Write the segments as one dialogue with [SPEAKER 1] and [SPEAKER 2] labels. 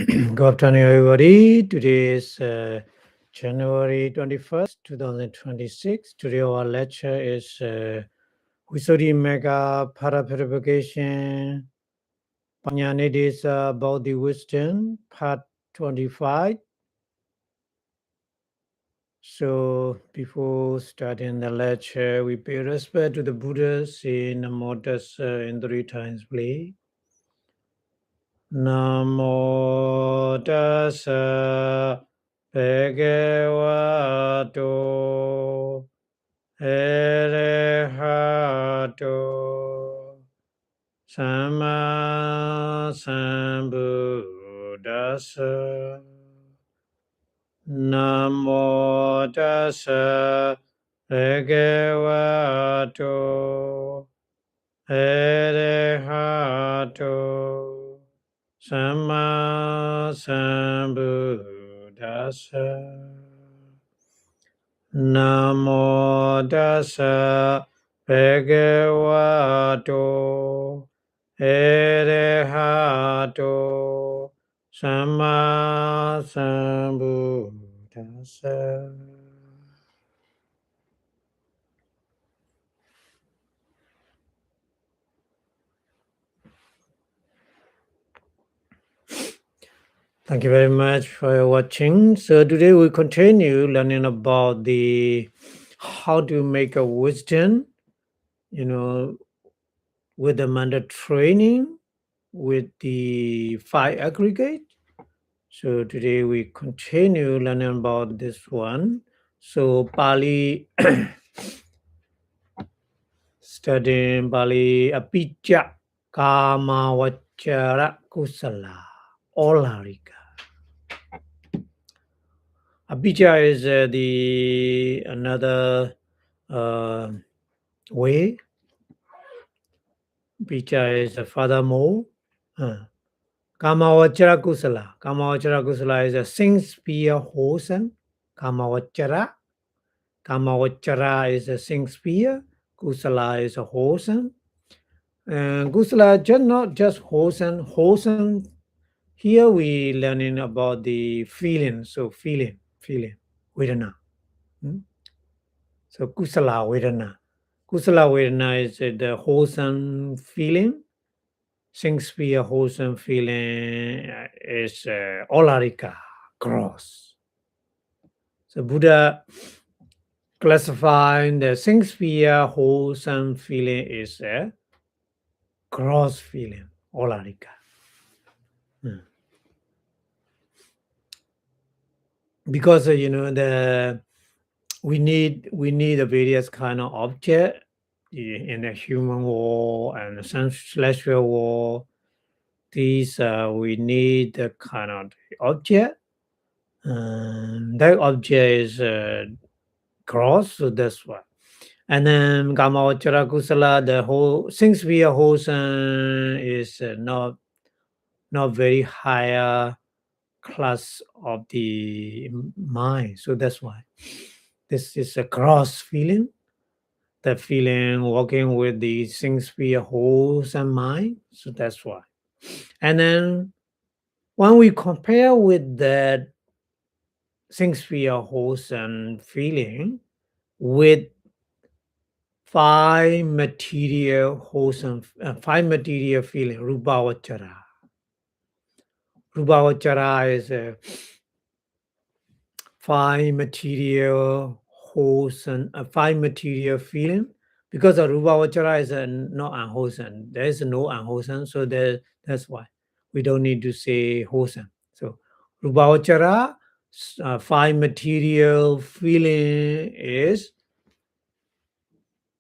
[SPEAKER 1] Good afternoon, everybody. Today is January 21st, 2026. Today, our lecture is Visuddhi Mega Para Purification, Panyanidesa about the wisdom, part 25. So, before starting the lecture, we pay respect to the Buddhas in Namo Tassa in 3 times, please. Namo Tassa Bhagavato Arahato Samma Sambuddhassa. Namo Tassa Bhagavato Arahato Samma Sambuddhassa. Namo Tassa Bhagavato Arahato Samma Sambuddhassa. Thank you very much for watching. So today we continue learning about the how to make a wisdom, with the mandate training with the 5 aggregate. So today we continue learning about this one. So Pali studying Pali Apicca Kama Vachara Kusala Olarika. Abhidhamma is the another way. Abhidhamma is furthermore. Kamavachara Kusala. Kamavachara Kusala is a sing-spear wholesome. Kamavachara. Kamavachara is a sing-spear. Kusala is a wholesome. Kusala just not just wholesome. Wholesome. Here we learning about the feeling. So feeling. Vedana. So kusala vedana. Kusala vedana is the wholesome feeling. Sing-spear wholesome feeling is olarika, gross. So Buddha classifying the sing-spear wholesome feeling is a gross feeling, olarika. Because we need a various kind of object in the human world and the celestial world. These we need the kind of object. That object is gross, so that's why. And then Kamavachara Kusala, the whole since we are wholesome is not very higher class of the mind. So that's why this is a gross feeling. The feeling working with the things we are wholesome mind. So that's why. And then when we compare with that things we are wholesome feeling with 5 material wholesome, 5 material feeling, Rupavachara. Rupavachara is a 5 material wholesome, 5 material feeling, because a Rupavachara is not unwholesome. There is no unwholesome, so that's why we don't need to say wholesome. So Rupavachara, 5 material feeling is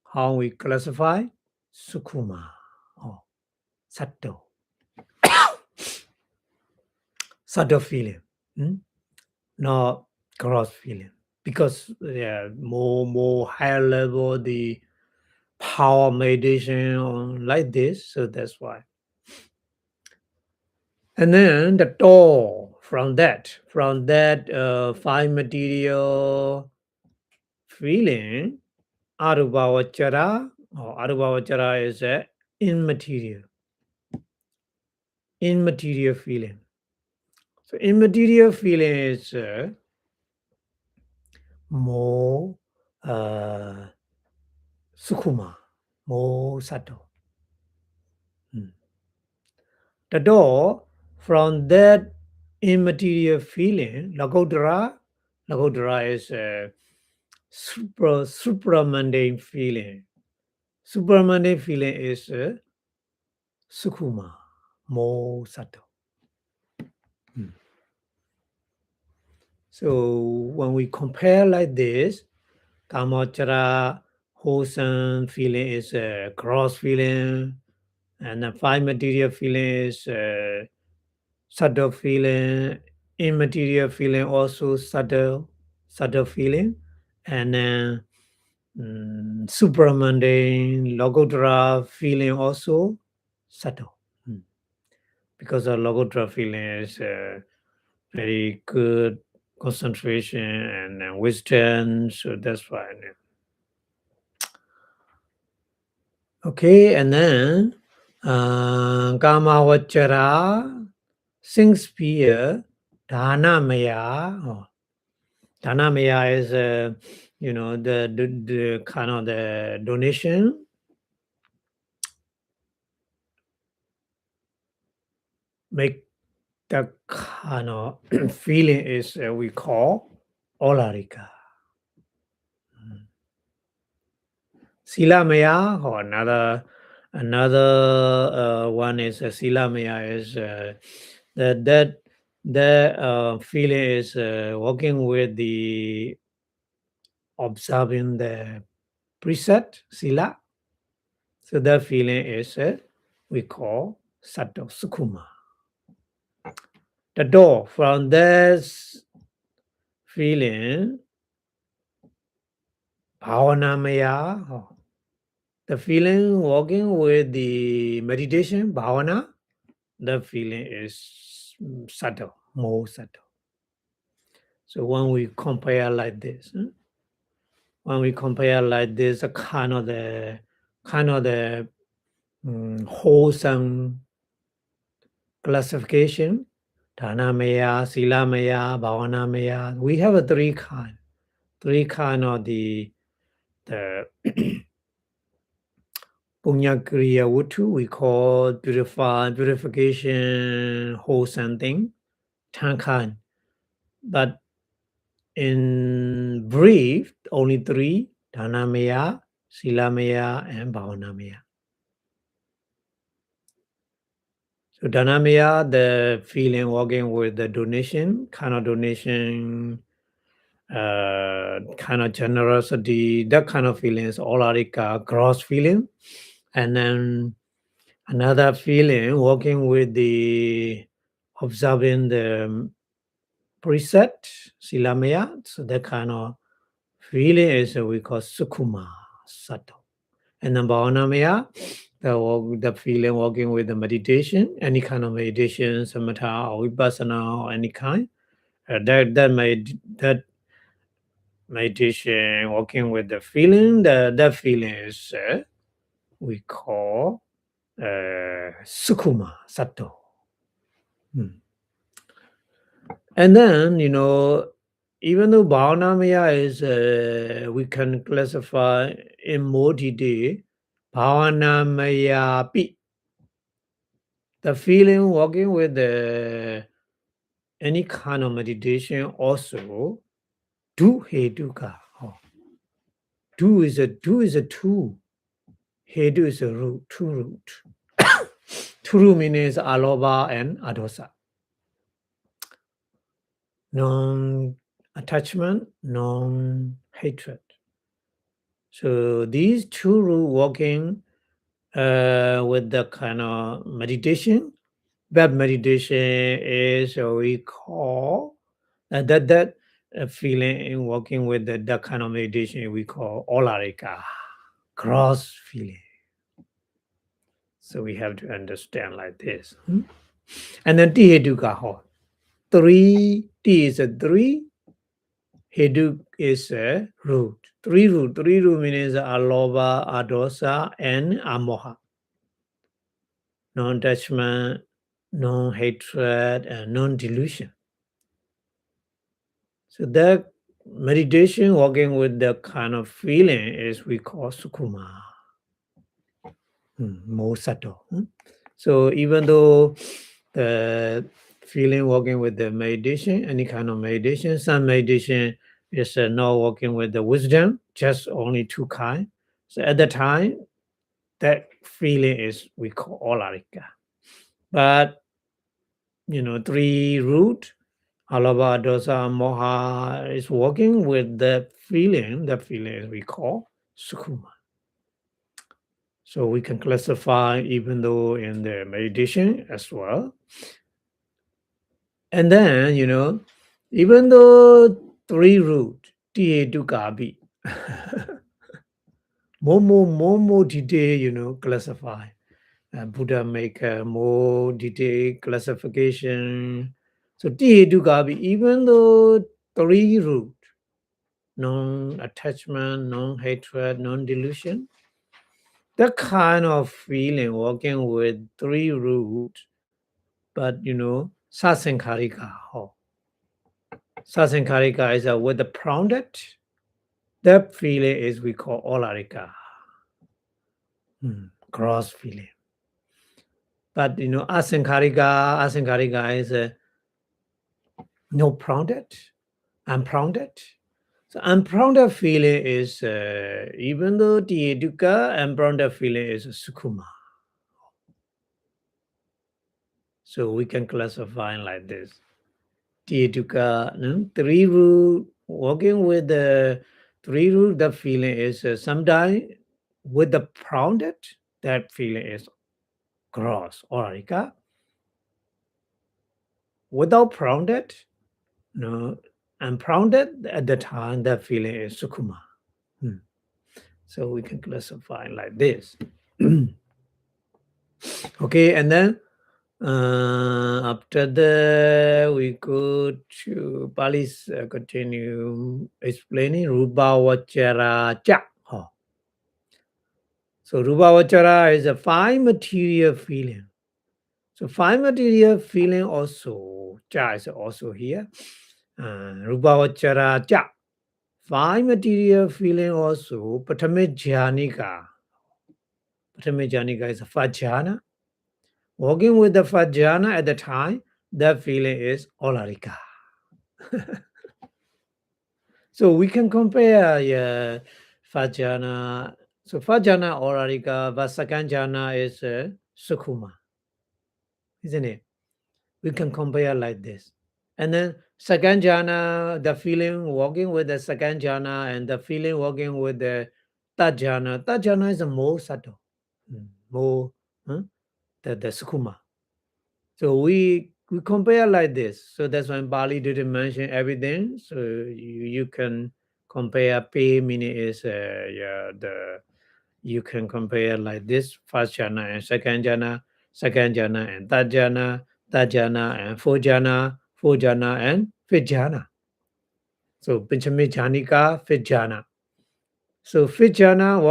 [SPEAKER 1] how we classify Sukhuma or subtle. Subtle feeling, not gross feeling. Because more higher level the power meditation like this, so that's why. And then the door from that 5 material feeling, Arubhavachara, or Arubhavachara is a immaterial feeling. So immaterial feeling is more sukhuma, more subtle. The door from that immaterial feeling, Lagodara is a supramundane feeling. Supramundane feeling is sukhuma, more subtle. So when we compare like this, Kamachara wholesome feeling is a gross feeling, and the five material feeling is subtle feeling, immaterial feeling also subtle feeling, and then supramundane logotra feeling also subtle. Because the logotra feeling is very good concentration and wisdom, so that's why. Okay, and then Kamavachara, six spear, Dhanamaya. Dhanamaya is, the kind of the donation. Make the kind of feeling is we call Olarika. Silamaya, or another one is Silamaya is that feeling is working with the observing the preset sila. So that feeling is we call sato sukuma. The door from this feeling, bhavanamaya, the feeling working with the meditation, bhavana, the feeling is subtle, more subtle. So when we compare like this, a kind of the wholesome classification, Dhanamaya, Silamaya, Bhavanamaya. We have a three kind of the Punya Kriya Wutu, we call purification, wholesome thing, 10 kind. But in brief, only three, Dhanamaya, Silamaya, and Bhavanamaya. So Dhanamaya, the feeling working with the donation, kind of donation, kind of generosity, that kind of feelings, all are like gross feeling. And then another feeling working with the observing the preset, silamaya. So that kind of feeling is we call sukuma, subtle. And then bhavanamaya, the feeling working with the meditation, any kind of meditation, samatha or vipassana or any kind. That meditation working with the feeling, that feeling is we call sukuma, sato. And then, even though bhavanamaya is, we can classify in more detail, bhavanamaya pi, the feeling working with any kind of meditation also, do hetuka. Do is a two. Hedu is a root, two root. Two root means aloba and adosa. Non-attachment, non-hatred. So these two rules working with the kind of meditation. That meditation is we call that feeling working with that kind of meditation we call olarika, cross feeling. So we have to understand like this. And then tiheduka ho. T is a 3. Heduk is a root. Three root means aloba, adosa, and amoha. Non-attachment, non-hatred, and non-delusion. So that meditation working with the kind of feeling is we call sukuma, more subtle. So even though the feeling working with the meditation, any kind of meditation, some meditation is not working with the wisdom, just only two kind. So at the time, that feeling is we call olarika. But three root, alava, dosa, moha is working with the feeling. That feeling is we call sukuma. So we can classify even though in the meditation as well. And then, even though three root, ta to gabi, more detail, classify. Buddha make a more detailed classification. So ta to gabi, even though three root, non-attachment, non-hatred, non-delusion, that kind of feeling working with three root, but sasankarika. Sasankarika is with the grounded. That feeling is we call olarika, cross feeling. But asankarika is no grounded, ungrounded. So ungrounded feeling is even though the dukkha, ungrounded feeling is sukuma. So we can classify like this. Dukkha, three root, working with the three root, the feeling is sometimes with the grounded, that feeling is gross or arika. Without grounded, and grounded at the time, that feeling is sukuma. So we can classify like this. Okay, and then after that, we go to Pali's continue explaining Rupa Vachara Cha. So Rupa Vachara is a five material feeling. So five material feeling also, Cha is also here. Rupa Vachara Cha. Five material feeling also, Patame Jhanika. Patame Jhanika is a Fajjhana. Working with the Fajjhana at the time, that feeling is Olarika. So we can compare Fajjhana. So Fajjhana Olarika, but second jhana is Sukhuma. Isn't it? We can compare like this. And then second jhana, the feeling working with the second jhana and the feeling working with the third jhana. Third jhana is more subtle, more the Sukhuma. So we compare like this. So that's why Bali didn't mention everything. So you can compare. P meaning is you can compare like this: first jhana and second jhana and third jhana and fourth jhana and fifth jhana. So Panchami Jhanika, fifth jhana. So fifth jhana,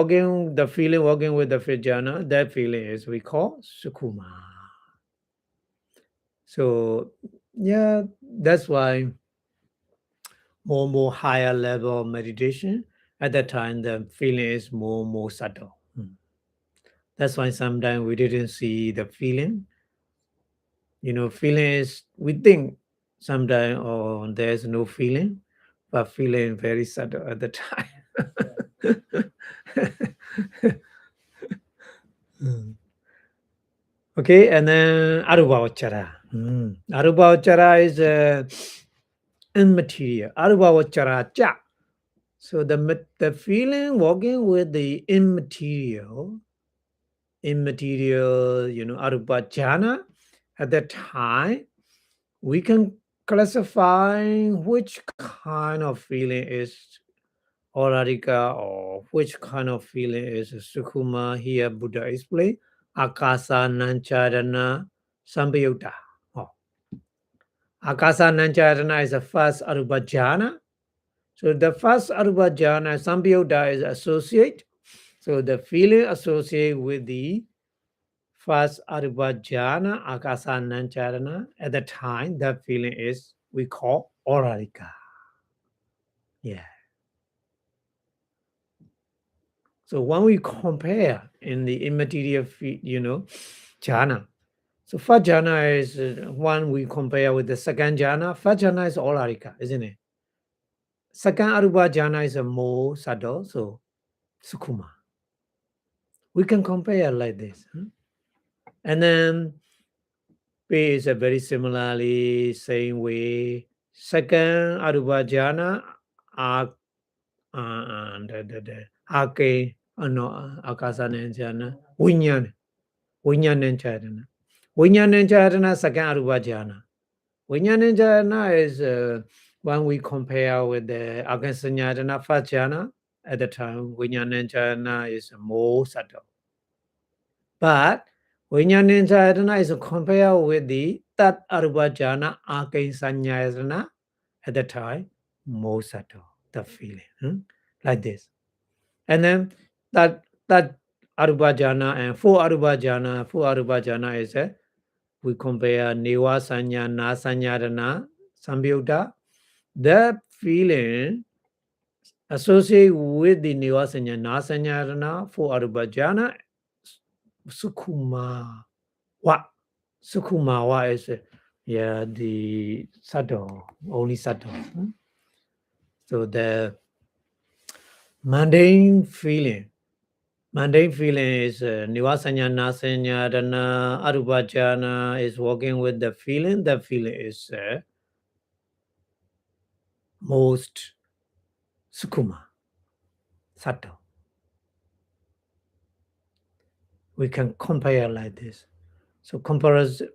[SPEAKER 1] the feeling working with the fifth jhana, that feeling is we call Sukhuma. So yeah, that's why more higher level of meditation, at that time the feeling is more subtle. That's why sometimes we didn't see the feeling. Feeling is, we think sometimes, oh, there's no feeling, but feeling very subtle at the time. Okay, and then Arubhavachara. Arubhavachara is immaterial. Arubhavachara cha. So the feeling working with the immaterial, Arubhajana, at that time, we can classify which kind of feeling is Aurarika or which kind of feeling is Sukhuma. Here Buddha explained Akasa Nancharana Sambhayutta. Akasa Nancharana is the first Arubhajana. So the first Arubhajana Sambhayutta is associate. So the feeling associated with the first Arubhajana Akasa Nancharana, at the time that feeling is we call Aurarika. Yeah. So when we compare in the immaterial field, jhana. So first jhana is one we compare with the second jhana. First jhana is all arika, isn't it? Second arupa jhana is a more subtle, so sukhuma. We can compare like this. And then P is a very similarly same way. Second arupa jhana, ake, akasana jhana, vinyan and Charana, second arupa jhana. Vinyan and jhana is when we compare with the Akasanyadana first jhana. At the time, vinyan and jhana is more subtle. But Vinyanenjayatana is compared with the Tat Arubhajana Akaisanyayatana at the time, more subtle, the feeling. Like this. And then that Arubhajana and four Arubhajana is we compare Niva Sanya, Nasanyadana, Sambyuta. That feeling associated with the Niva Sanya, Nasanyadana, four Arubhajana, Sukhuma. What? Sukhumawa is the subtle, only subtle. So the mundane feeling is nivasanya, nasanya, dana, arubhajana is working with the feeling. The feeling is most sukhuma, subtle. We can compare like this. So comparison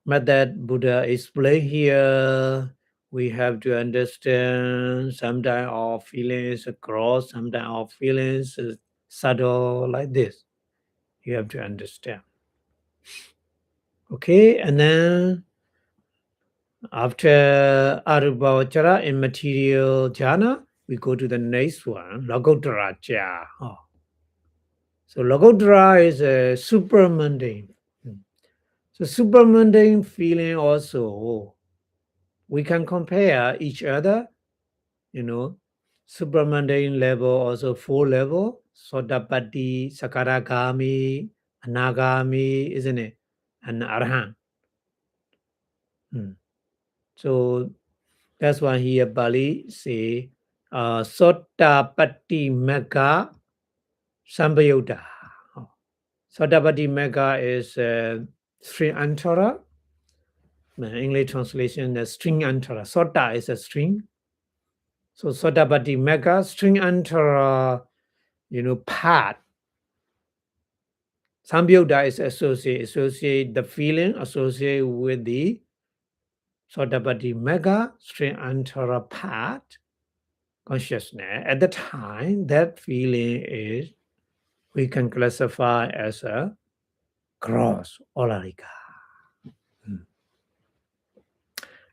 [SPEAKER 1] method Buddha explain here. We have to understand sometimes our feelings gross, sometimes our feelings is subtle like this. You have to understand. Okay, and then after Arubhavachara immaterial jhana, we go to the next one, Lokottara jhana. So Lokottara is a super mundane. So super mundane feeling also, we can compare each other, super mundane level, also four level, Sodapatti, Sakaragami, Anagami, isn't it? And Arhan. So that's why here Bali say Sotapatti Mega Sambayuddha. Sotapatti Mega is Sri Antara. English translation, the string antara. Sota is a string. So Sotapatti Mega, string antara, part. Sambyuddha is associate the feeling associated with the Sotapatti Mega, string antara part consciousness. At the time, that feeling is, we can classify as a gross olarika.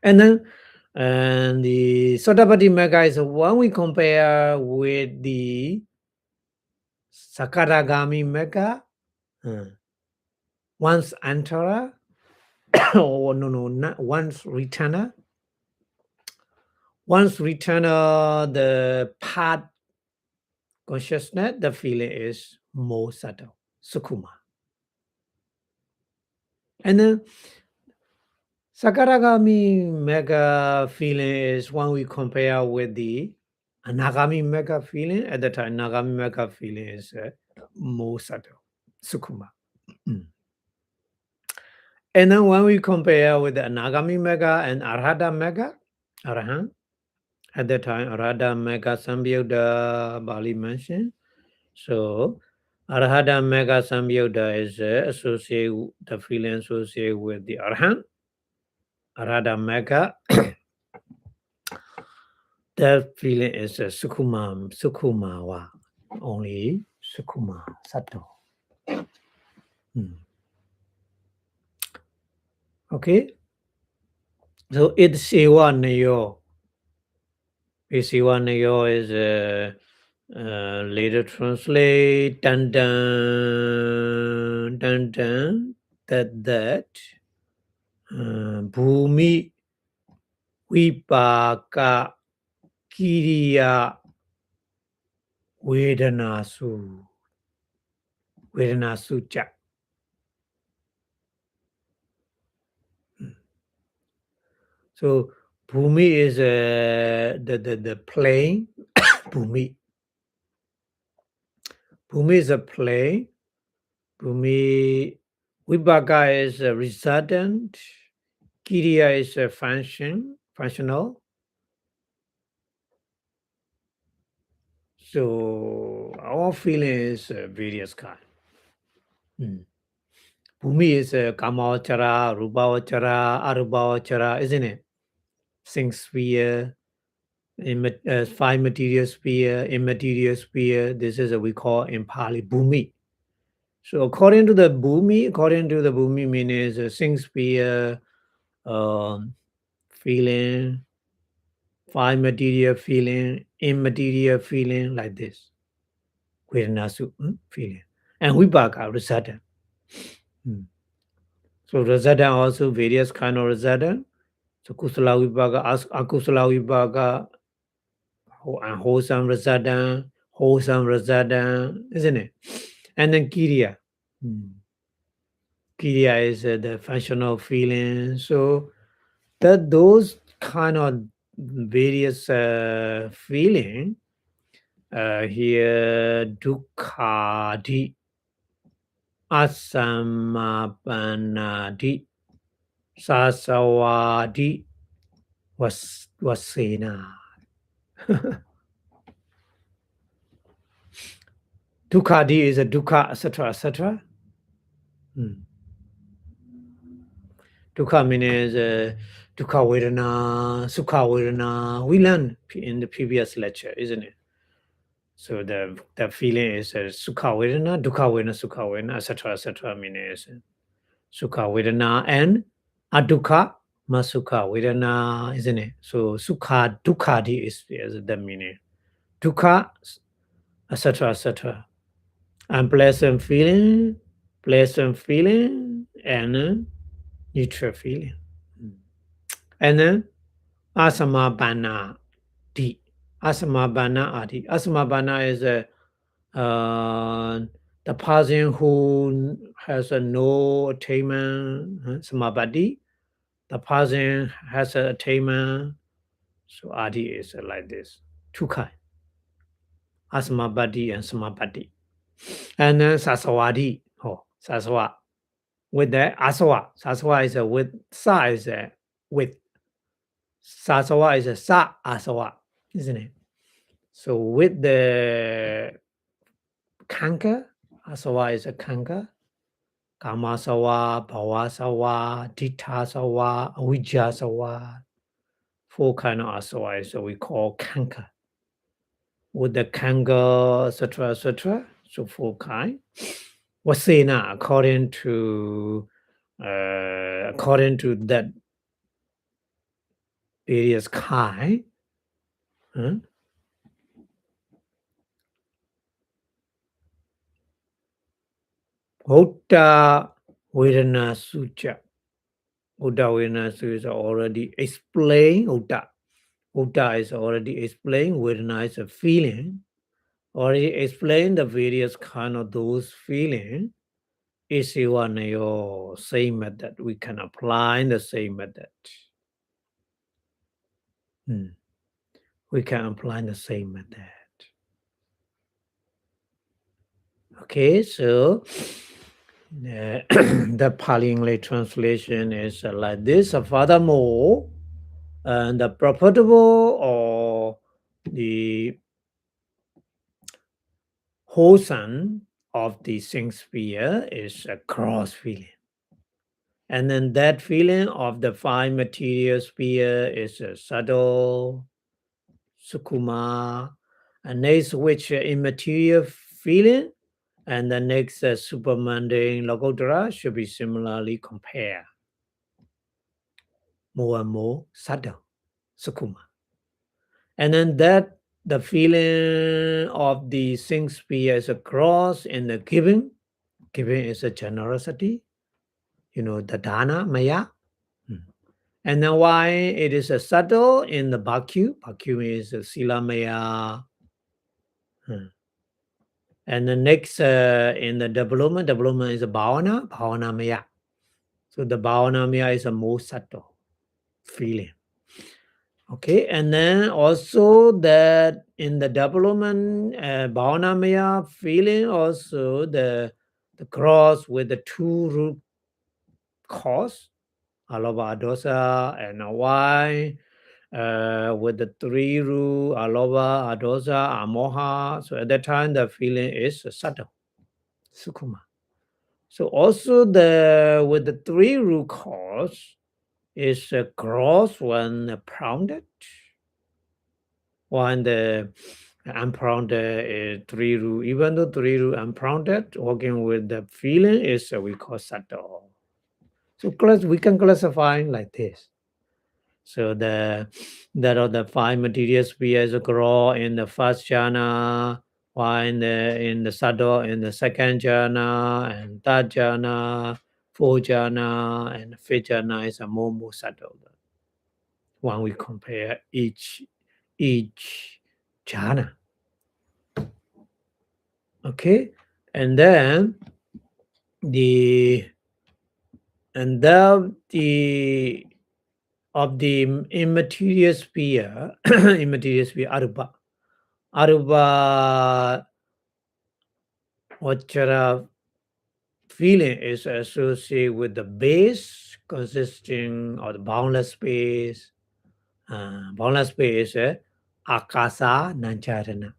[SPEAKER 1] And then the Sotapatti Mega is when we compare with the Sakaragami Mega, once Antara, or not once returner. Once returner, the part consciousness, the feeling is more subtle, Sukhuma. And then Sakaragami Mega feeling is when we compare with the Anagami Mega feeling. At the time, Nagami Mega feeling is more subtle, Sukhuma. And then when we compare with the Anagami Mega and Arhata Mega, Arahant, at that time, Arhata Mega Sambyuddha Bali mentioned. So Arhata Mega Sambyuddha is associated, the feeling associated with the Arhant. Arhata Mega, that feeling is Sukhumawa, only Sukhuma, subtle. Okay, so it's Siwa Nayo. Siwa Nayo is later translate dun that Bhumi Vipaka Kiriya Vedanasu. Vedanasu cha. So Bhumi is the plane. Bhumi. Bhumi is a plane. Bhumi. Vipaka is a resultant. Kiriya is a functional. So our feeling is various kind. Bhumi is Kamavachara, Rupavachara, Arupavachara, isn't it? Six sphere, five material sphere, immaterial sphere. This is what we call in Pali Bhumi. So according to the Bhumi means six sphere, feeling, five material feeling, immaterial feeling, like this. Vedanasu feeling. And Vipaka, resultant. So resultant also various kind of resultant. So Kusala Vipaka, Akusala Vipaka, wholesome resultant, isn't it? And then Kiriya. Kiriya is the functional feeling. So that those kind of various feeling here dukkha asamapanadi sasawadi wasena. Dukkha is a dukkha, etc., etc. Dukkha means dukkha vedana, sukha vedana. We learned in the previous lecture, isn't it? So the feeling is sukha vedana, dukkha vedana, sukha vedana, etc., etc. means sukha vedana and adukha masukha vedana, isn't it? So sukha dukkha is the meaning. Dukkha, etc., etc. Unpleasant feeling, pleasant feeling, and neutral feeling. And then asamabana di. Asamabana adi. Asamabana is the person who has no attainment, samabadi. The person has an attainment. So adi is like this. Two kinds. Asamabadi and samabadi. And then sasawadi. Sasawa. With the asawa. Sasawa is with, sa is with. Sasawa is sa asawa, isn't it? So with the kanka, asawa is a kanka, kamasawa, bhavasawa, dittasawa, avijjasawa. Four kind of asawa is we call kanka. With the kanka, etc., etc. So four kind. Wasena, according to that various kind. Utta Vedana Sucha. Utta Vedana Sucha is already explained. Utta is already explained. Vedana is a feeling. Already explained the various kind of those feelings. Isiwanayo, same method. We can apply the same method. We can apply the same method. Okay, so the Pali English translation is like this. Furthermore, and the profitable or the wholesome of the sing sphere is a cross feeling. And then that feeling of the five material sphere is a subtle, sukuma, and next which immaterial feeling, and the next super mundane logottara should be similarly compared. More and more subtle, sukuma. And then that the feeling of the sing sphere is a cross in the giving. Giving is a generosity, the dana, maya. And then why it is a subtle in the Bhakyu? Bhakyu is Silamaya. And the next in the development is a Bhavana Maya. So the Bhavana Maya is a more subtle feeling. Okay, and then also that in the development Bhavana Maya feeling also the cross with the two root cause, alova adosa and why with the three root alova adosa amoha. So at that time the feeling is subtle, sukuma. So also the with the three root cause is a cross when prounded, when the unprounded three root, even though three root unprounded, working with the feeling is we call subtle. So we can classify like this. So there are the five material spheres grow in the first jhana, while in the subtle in the second jhana, and third jhana, fourth jhana, and fifth jhana is a more subtle. When we compare each jhana. Okay, and then the of the immaterial sphere, immaterial sphere, arupa vachara feeling is associated with the base consisting of the boundless space. Boundless space is akasa nancharana.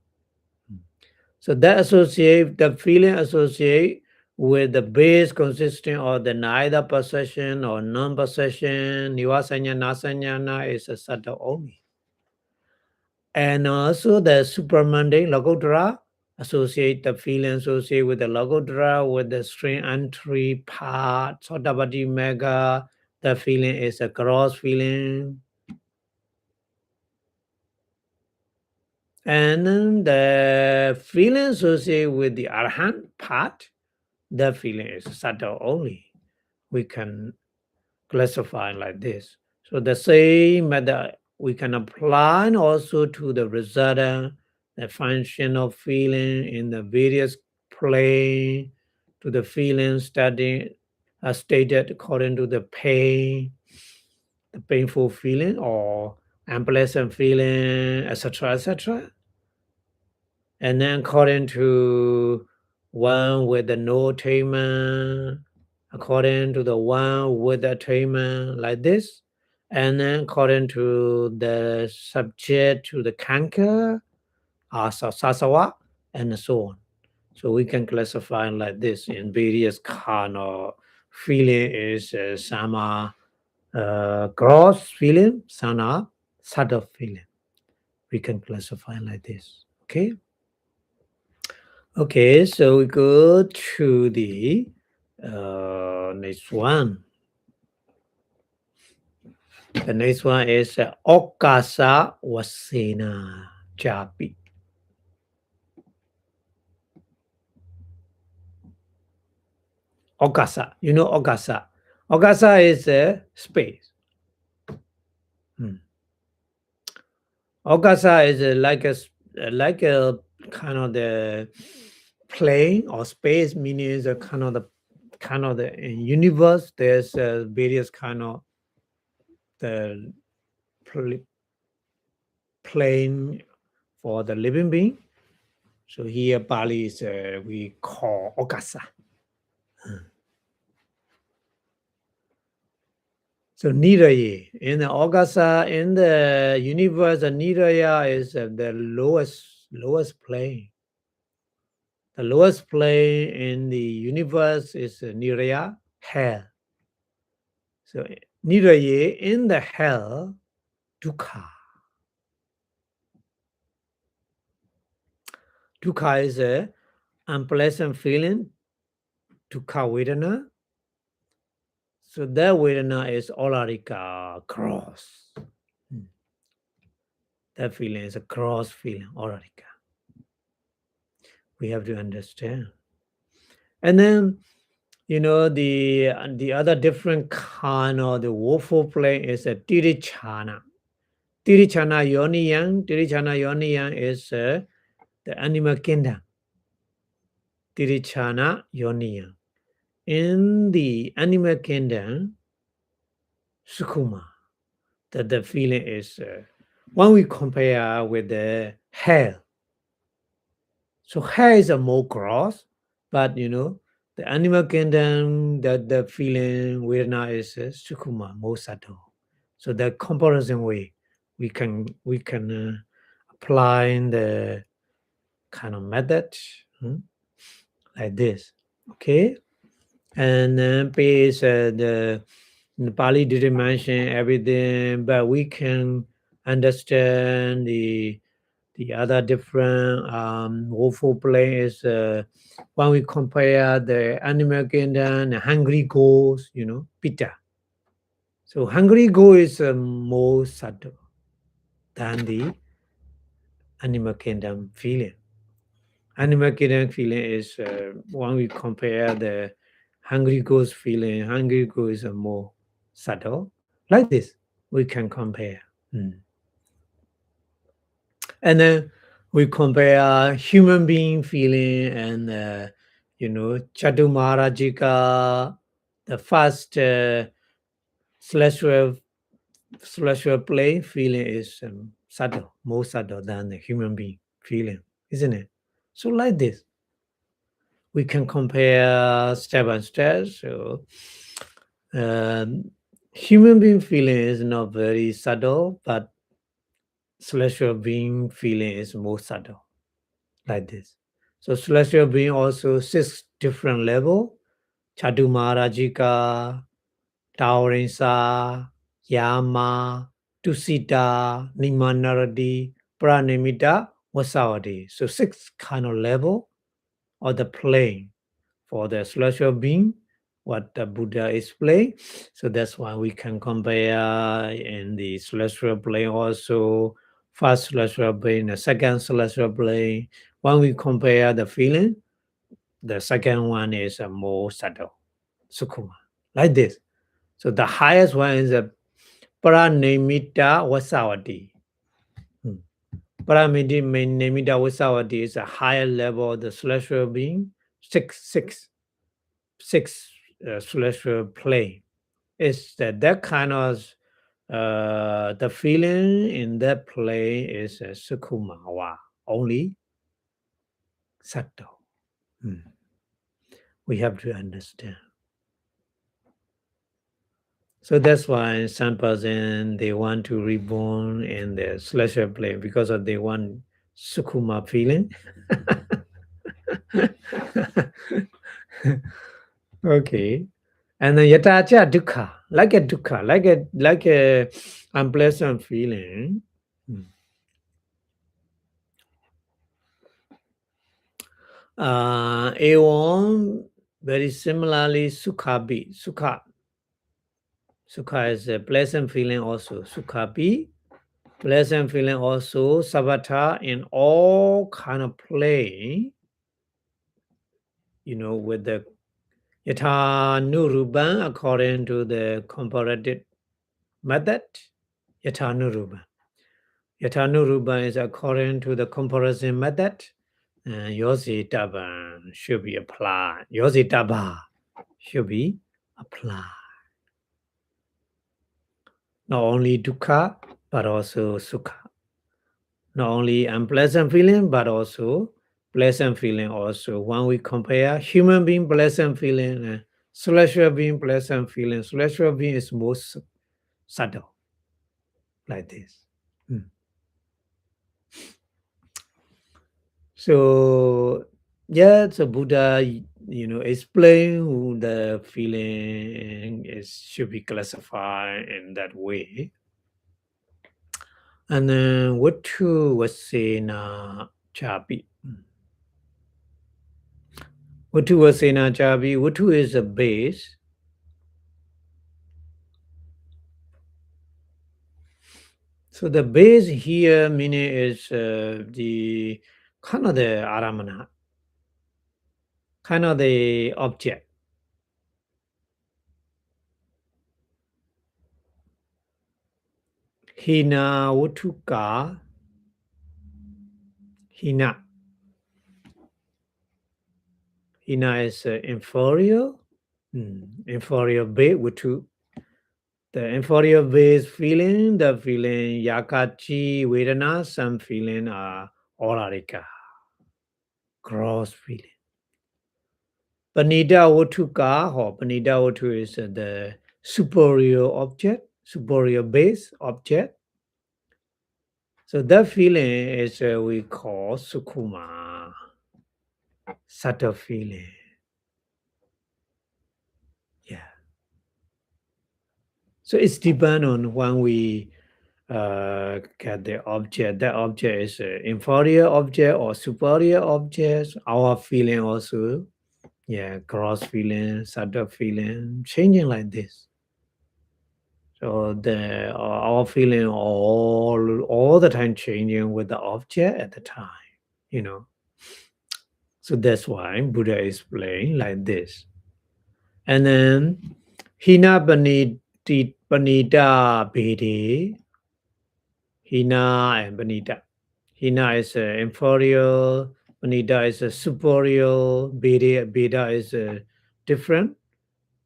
[SPEAKER 1] So that associate the feeling associate with the base consisting of the neither possession or non-possession, nivasanya, nasanyana is a subtle only. And also the supermundane logotra associate the feeling associate with the logotra with the string entry part, sotapati mega, the feeling is a gross feeling. And then the feeling associated with the arahant part, the feeling is subtle only. We can classify like this. So the same method we can apply also to the result, the function of feeling in the various plane, to the feeling stated according to the pain, the painful feeling or unpleasant feeling, etc., etc. And then according to one with the no attainment, according to the one with the attainment, like this, and then according to the subject to the kanka, sasawa, and so on. So we can classify like this in various kind of feeling is sama gross feeling, sana subtle feeling. We can classify like this. Okay. Okay, so we go to the next one. The next one is Okasa Wasena Japi. Okasa, you know Okasa. Okasa is a space. Okasa is like a kind of the plane or space, meaning is a kind of the universe. There's various kind of the plane for the living being. So here Bali is we call Okasa. So Niraya, in the Okasa, in the universe, the Niraya is the lowest plane. The lowest plane in the universe is Niraya, hell. So Niraya, in the hell, Dukkha. Dukkha is a unpleasant feeling, Dukkha Vedana. So that Vedana is already cross. That feeling is a cross feeling, already. We have to understand. And then the other different kind of the woeful plane is a tirichana. Tirichana yoniyan is the animal kingdom. Tirichana yoniyan. In the animal kingdom, sukuma, that the feeling is when we compare with the hell. So hell is a more gross, but the animal kingdom, that the feeling Vedana is sukuma, more subtle. So the comparison way we can apply in the kind of method like this. Okay, and then page the Pali didn't mention everything, but we can understand the other different woeful plane is when we compare the animal kingdom and hungry ghost, pitta. So hungry ghost is more subtle than the animal kingdom feeling. Animal kingdom feeling is when we compare the hungry ghost feeling, hungry ghost is more subtle. Like this, we can compare. And then we compare human being feeling and Chatumarajika, the first celestial plane feeling is subtle, more subtle than the human being feeling, isn't it? So like this, we can compare step by step. So human being feeling is not very subtle, but celestial being feeling is more subtle, like this. So celestial being also 6 different level: Chatumarajika, Taurinsa, Yama, Tusita, Nimanaradi, Pranimita, Vasavati. So 6 kind of level of the plane for the celestial being, what the Buddha explained. So that's why we can compare in the celestial plane also, first celestial plane, the second celestial plane. When we compare the feeling, the second one is a more subtle, sukuma, like this. So the highest one is a Paranimita Vasavati. Paranimita Vasavati is a higher level of the celestial being, six celestial plane. Is that kind of the feeling in that plane is sukumawa, only subtle. We have to understand. So that's why some person they want to reborn in the celestial plane because of they want sukuma feeling. Okay. And then yatacha dukkha, like a dukkha, like a unpleasant feeling. Eon, very similarly, sukhabi. Sukha is a pleasant feeling also. Sukhabi, pleasant feeling also. Savatha in all kind of play, with the yatha nuruban according to the comparative method. Yatha nuruban. Yatha nuruban is according to the comparison method. Yosi taba should be applied. Yosi taba should be applied. Not only dukkha, but also sukha. Not only unpleasant feeling, but also pleasant feeling also. When we compare human being pleasant feeling and celestial being pleasant feeling, celestial being is most subtle, like this. So, yeah, the Buddha, explain the feeling should be classified in that way. And then Vuttu Vasena Chapi. Vuttu Vasena Chapi. Vuttu is a base. So the base here meaning is the kind of the aramana, kind of the object. Hina Utuka Hina. Hina is inferior. Inferior base Utu. The inferior base feeling, the feeling Yakachi Vedana, some feeling Orarika. Gross feeling. Panida Utuka or Panida Utu is the superior object, superior base object. So that feeling is we call Sukuma, subtle feeling. Yeah. So it's depend on when we get the object. That object is inferior object or superior object. Our feeling also, yeah, gross feeling, subtle feeling, changing like this. So the our feeling all the time changing with the object at the time, you know. So that's why Buddha explained like this. And then Hina Panita Bhedi, Hina and Panita. Hina is inferior, Panita is superior, Bheda is different.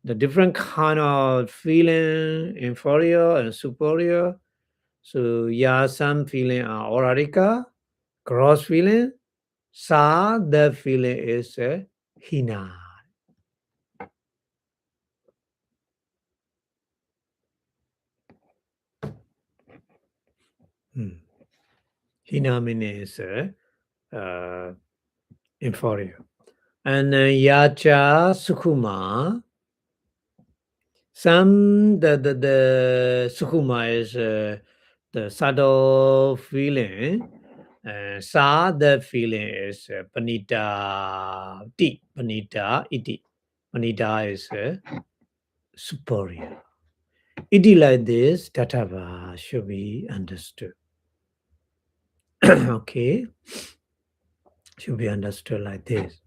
[SPEAKER 1] The different kind of feeling, inferior and superior. So yeah, some feeling are orarika, gross feeling. Sa, the feeling is hina. Hina means inferior. And yacha sukhuma. Some the sukhuma is the subtle feeling. Sa, the feeling is panita ti, panita iti. Panita is superior. Iti like this, tatava should be understood. Okay, should be understood like this.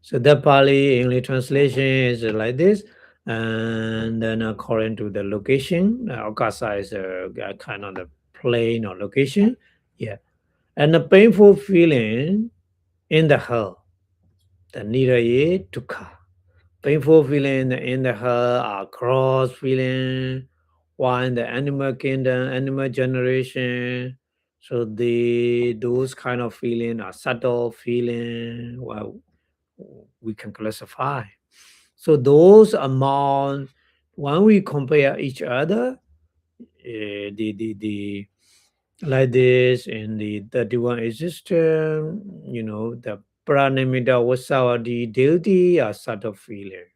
[SPEAKER 1] So the Pali English translation is like this, and then according to the location, Okasa is a kind of the plane or location, yeah, and the painful feeling in the heart, the niraye tukha. Painful feeling in the heart are cross feeling, while in the animal kingdom, animal generation, so those kind of feeling are subtle feeling. Well, we can classify. So those amount, when we compare each other, the like this in the 31 existence, the pranamita wasawadi deity are subtle feeling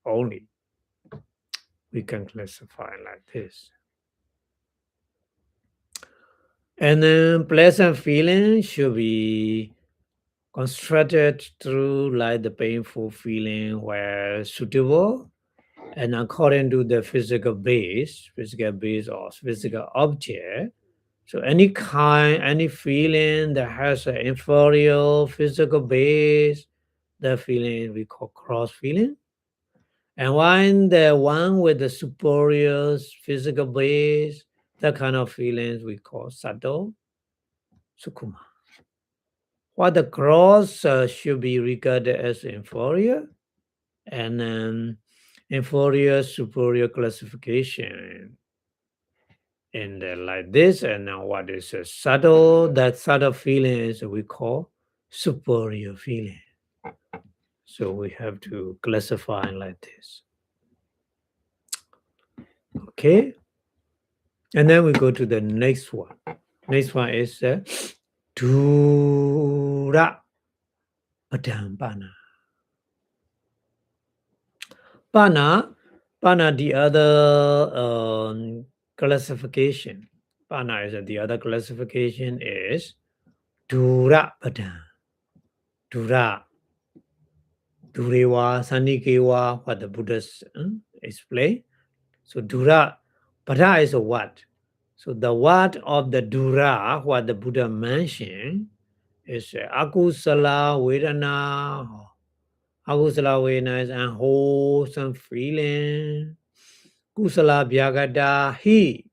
[SPEAKER 1] only. We can classify like this. And then pleasant feeling should be constructed through like the painful feeling where suitable and according to the physical base or physical object. So any feeling that has an inferior physical base, the feeling we call cross feeling. And when the one with the superior physical base, that kind of feelings we call subtle sukuma. While the cross should be regarded as inferior, and inferior superior classification in the, like this, and now what is a subtle, that subtle feeling is we call superior feeling. So we have to classify like this. Okay, and then we go to the next one. Next one is Dura Padambana. Pana, the other classification. Pana is the other classification is Dura Padam. Dura. Durewa, Sanikewa, what the Buddhas explain. So Dura, Pada is a what? So the what of the Dura, what the Buddha mentioned, is Akusala Vedana. Akusala Vedana is unwholesome feeling. Kusala Bhyagada He.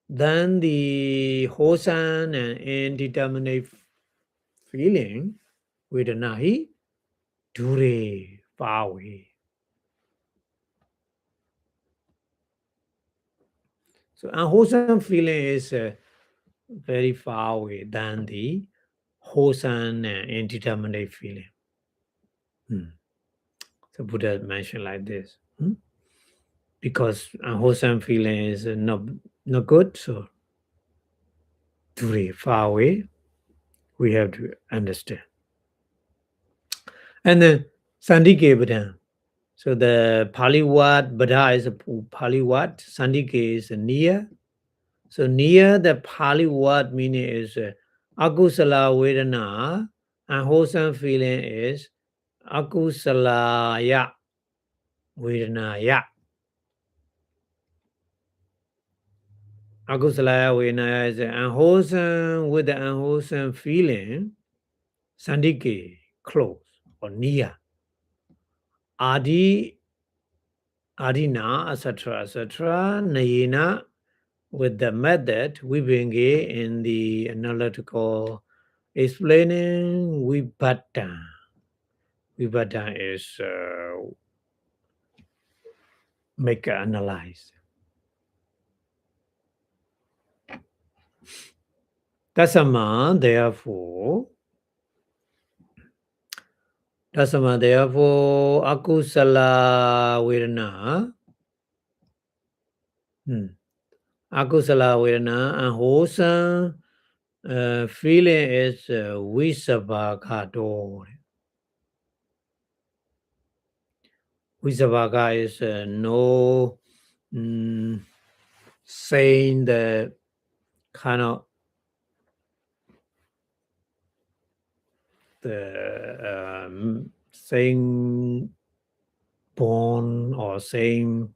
[SPEAKER 1] then the wholesome and indeterminate feeling, Vedana hi, dure, far away. So unwholesome feeling is very far away than the wholesome and indeterminate feeling. So Buddha mentioned like this. Because unwholesome feeling is not good, so dure, far away, we have to understand. And then Sandike Badhan. So the Pali word Bada is a Pali word, Sandike is near. So near the Pali word meaning is Akusala Vedana, and wholesome feeling is Akusalaya Vedanaya. Akusalaya Vedanaya is unwholesome with the unwholesome feeling, Sandike, close or near. Adi, Adina, etc., Nayina, with the method we bring in the analytical explaining Vipassanā. Vipassanā is make analyze. Tasama, therefore, akusala vedana, akusala vedana, unwholesome feeling is visabhagato. Visabhaga is no saying the kind of the saying born or saying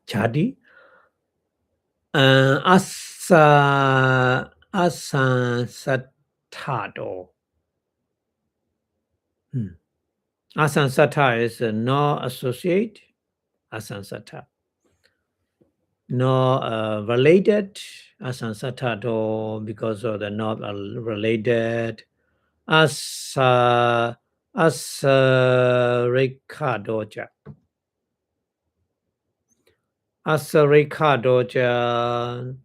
[SPEAKER 1] jadi. Asansatato. Asansata is no associate. Asansata. No related. Asansatato because of the not related. Asarikadoja. Asarikadoja.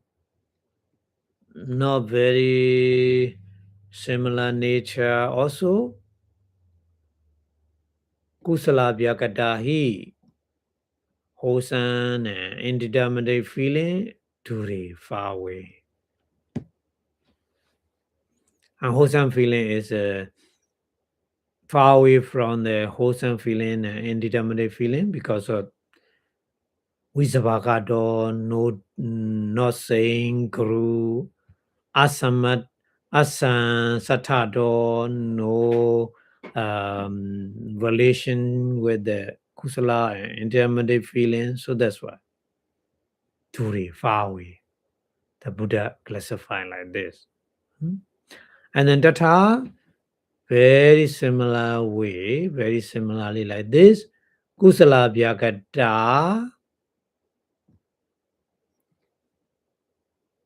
[SPEAKER 1] Not very similar nature also. Kusala Vyakadahi, wholesome and indeterminate feeling, dure, far away. Unwholesome feeling is far away from the wholesome feeling and indeterminate feeling because of Visabhagado, no, not saying Guru, Asamat, Asan Satado, no relation with the Kusala and intermediate feeling. So that's why. Dure, far away. The Buddha classified like this. And then Tata, very similar way, very similarly like this. Kusala Vyagata,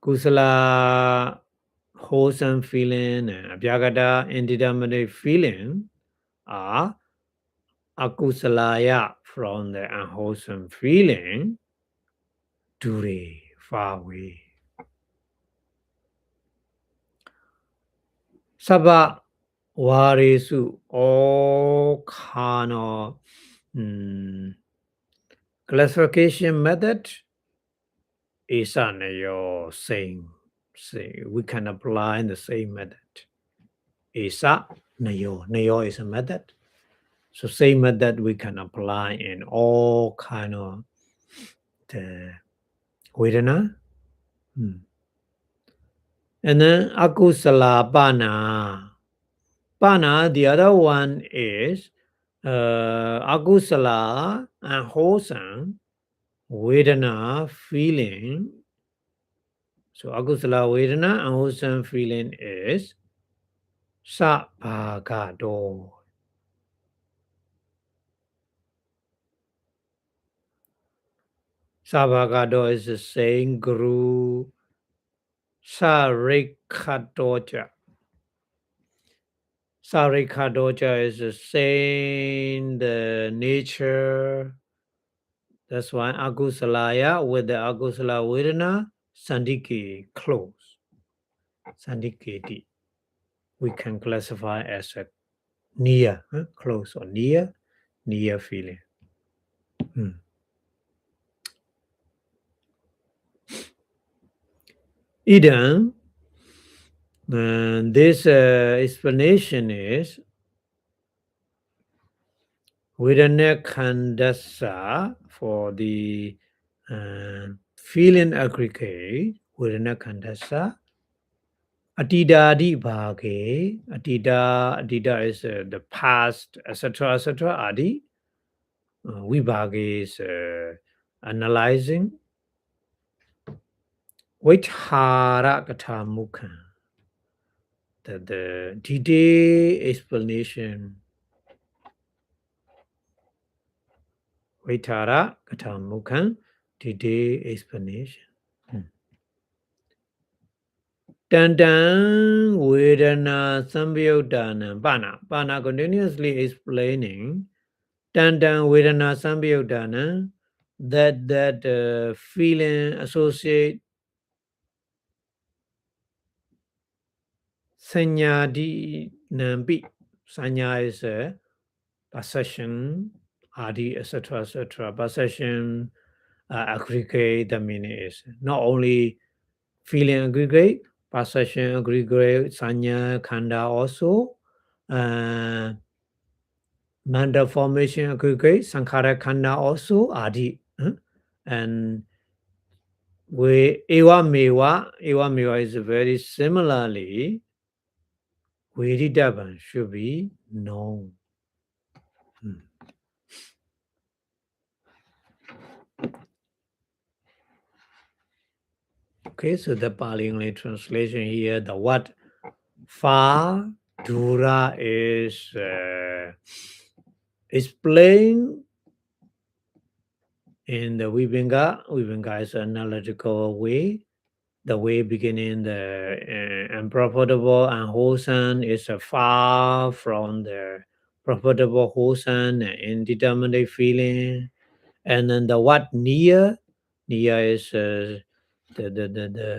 [SPEAKER 1] Kusala wholesome feeling and Vyagata indeterminate feeling are Akusalaya from the unwholesome feeling, dure, far away. Sabha Varesu, all kind of classification method is on your same. Say we can apply the same method. Isa nayo. Nayo is a method. So same method we can apply in all kind of the Vedana. And then Akusala Bana. Bana, the other one is Akusala and wholesome Vedana feeling. So Akusala Vedana and wholesome feeling is Sabhagado. Savagado is saying Guru Sarikadoja. Sarikadoja is saying the nature. That's why Agusalaya with the Agusala Vedana Sandiki close. Sandikiti. We can classify as a near, close or near feeling. Idam, this explanation is Vedana Khandasa for the feeling aggregate, Vedana Khandasa. Atidadi bhage, Atida is the past, etc., etc. Adi, Vibhage is analyzing. Vaithara katha mukha, the detailed explanation. Vaithara katha mukha, detailed explanation. Tantan Vedana Sambhyodana Pana continuously explaining Tantan Vedana Sambhyodana that feeling associate Sanyadi Nambi. Sanya is a possession, Adi, etc., etc. Possession aggregate, the meaning is not only feeling aggregate, possession aggregate, Sanya, Khanda also, Manda formation aggregate, Sankhara Khanda also, Adi. And Ewa Mewa is very similarly, Vedidavan should be known. Okay, so the Pali English translation here, the word Fa Dura is explained in the Vibhinga. Vibhinga is an analytical way. The way beginning the unprofitable and wholesome is far from the profitable, wholesome, and indeterminate feeling. And then the what near is the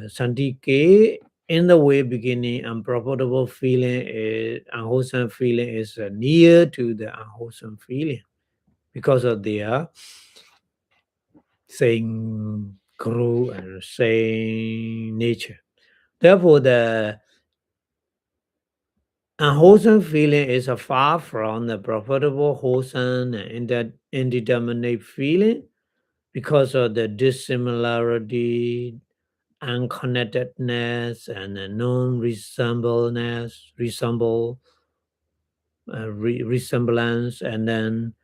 [SPEAKER 1] Sandike in the way beginning unprofitable feeling is unwholesome feeling is near to the unwholesome feeling because of their same guru and same nature. Therefore, the unwholesome feeling is far from the profitable, wholesome, and indeterminate feeling because of the dissimilarity, unconnectedness, and the resemblance, and then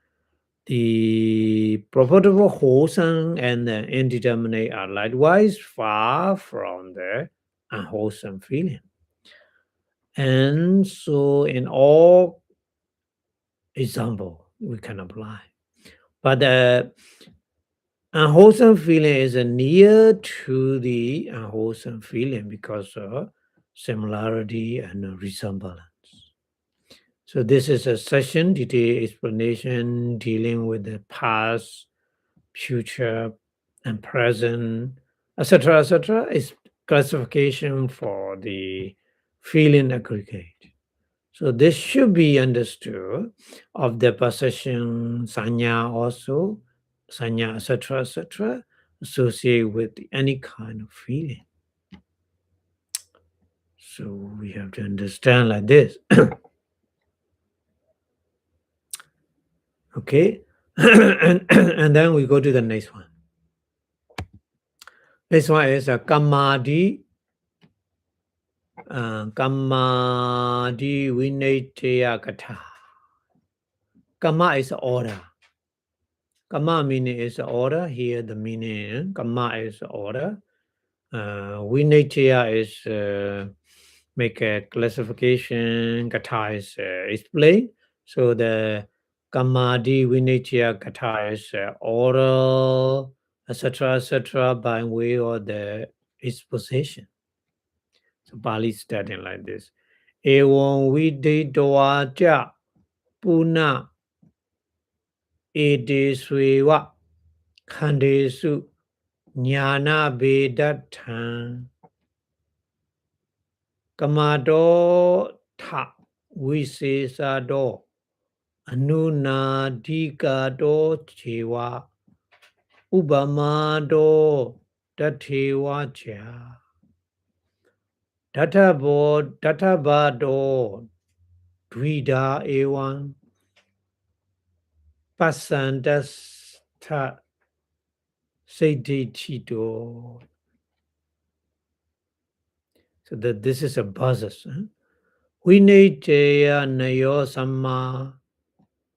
[SPEAKER 1] the profitable, wholesome, and the indeterminate are likewise far from the unwholesome feeling. And so in all example, we can apply. But the unwholesome feeling is near to the unwholesome feeling because of similarity and resemblance. So this is a session, detailed explanation dealing with the past, future, and present, etc., etc. Is classification for the feeling aggregate. So this should be understood of the possession sanya also, sanya, etc., etc., associated with any kind of feeling. So we have to understand like this. Okay, and then we go to the next one. This one is a kamadi vinayya katha. Kama is order. Kama meaning is order. Here the meaning kama is order. Vinayya is make a classification. Katha is explain. So the kamadi vinayya katha is oral etc., by way of the exposition. So Pali starting like this. Evam viditva cha puna ete sweva khandesu jnana vedattham kamado tha visesado anunadikado cheva ubamado dathewa cha databado dvida evam pasandastha siddhito. So that this is a buzzes. Viniteya nayo samma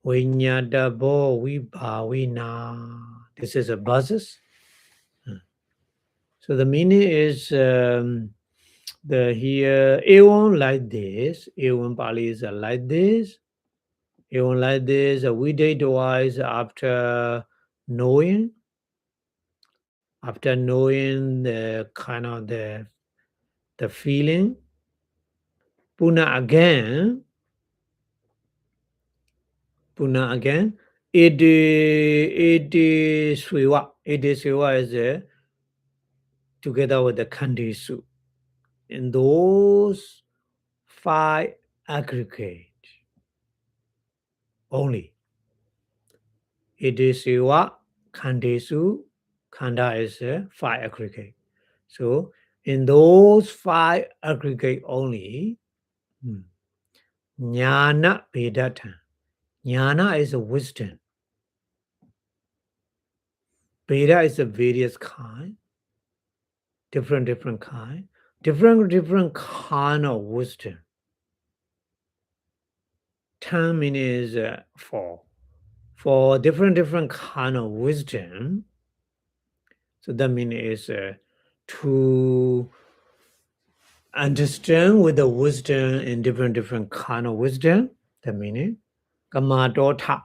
[SPEAKER 1] vinyadabo vibhavina. This is a buzzes. So the meaning is the here evam like this. Evam Pali is like this. Evam like this. Viditva is after knowing. After knowing the kind of the feeling. Puna again. It is Swiwa. It is Swiwa is together with the Kandisu. In those 5 aggregate only. It is Swiwa, Kandisu, Kanda is 5 aggregate. So in those 5 aggregate only, Jnana Vedata. Jnana is a wisdom. Veda is a various kind, different kind, different kind of wisdom. Time is 4. For different kind of wisdom. So that means is to understand with the wisdom in different kind of wisdom. That meaning kamado tha.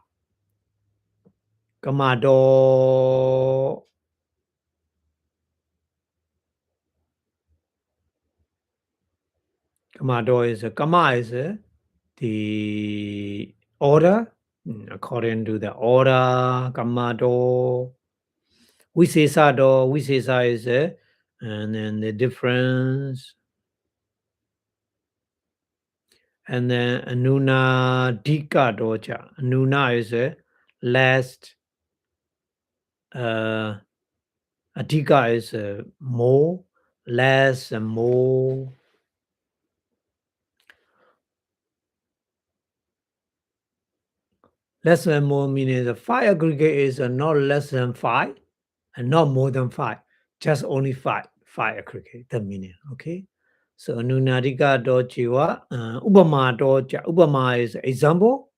[SPEAKER 1] Kamado is kama is the order, according to the order. Kamado Visesa is and then the difference, and then Anuna Dika Docha. Anuna is last, Adika is more, less and more. Less than more meaning the 5 aggregate is not less than 5 and not more than 5, just only 5 aggregate, the meaning. Okay, so Anunadika dojiwa Ubama doja. Ubama is example,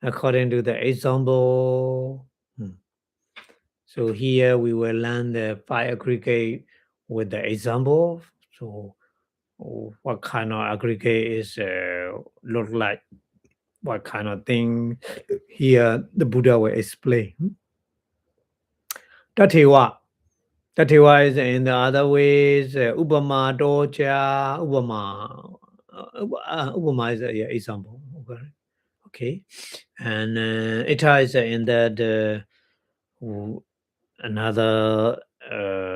[SPEAKER 1] according to the example. So here we will learn the 5 aggregate with the example. So what kind of aggregate is look like, what kind of thing here the Buddha will explain. Tatewa is in the other ways Ubama doja. Ubama is an example. Okay, and Ita is in that another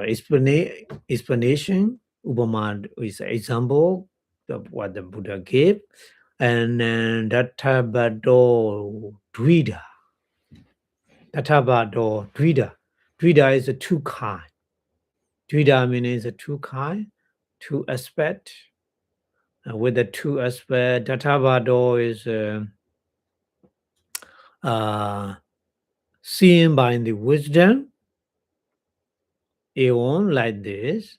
[SPEAKER 1] explanation. Ubama is an example of what the Buddha gave, and then Databado Dvida. Databado Dvida. Dvida is a 2 kind. Dvida means a 2 kind, 2 aspect. With the 2 aspect, Databado is seen by the wisdom. Eon like this.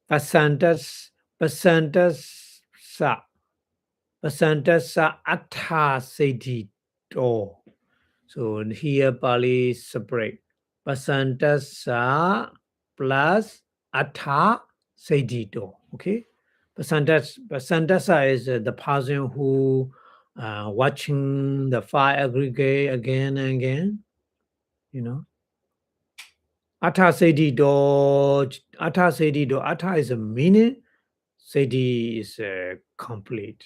[SPEAKER 1] Pasantasa Atta Siddhi Do. So here Pali separate. Pasantasa plus Atta Siddhi Do. Okay. Pasantasa is the person who watching the 5 aggregate again and again. you know. Atha Seti do, Atha Seti do, Atha is a meaning, Seti is complete.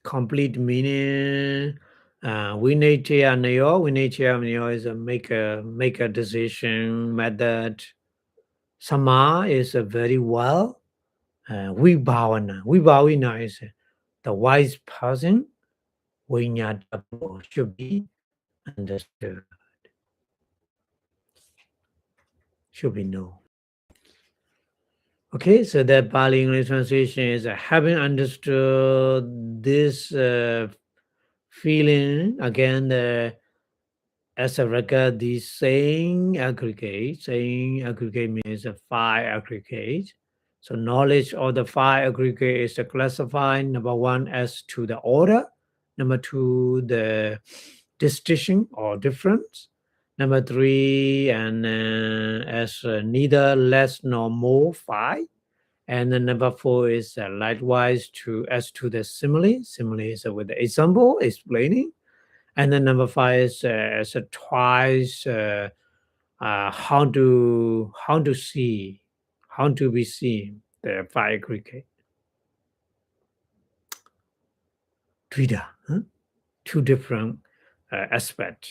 [SPEAKER 1] Complete meaning. Vinachaya nayo is a make a decision method. Sama is a very well. Vibhavana is the wise person. Vinyadapo should be understood. Should be known. Okay, so that Pali English translation is having understood this feeling again. As a record, the saying aggregate means 5 aggregate. So knowledge of the 5 aggregate is classified, number 1 as to the order, number 2 the distinction or difference, number 3 and as neither less nor more 5, and then number 4 is likewise as to the simile. Simile is with the example explaining. And then number 5 is as a twice how to see, how to be seen, the 5 aggregate. Tvida, huh? 2 different aspects.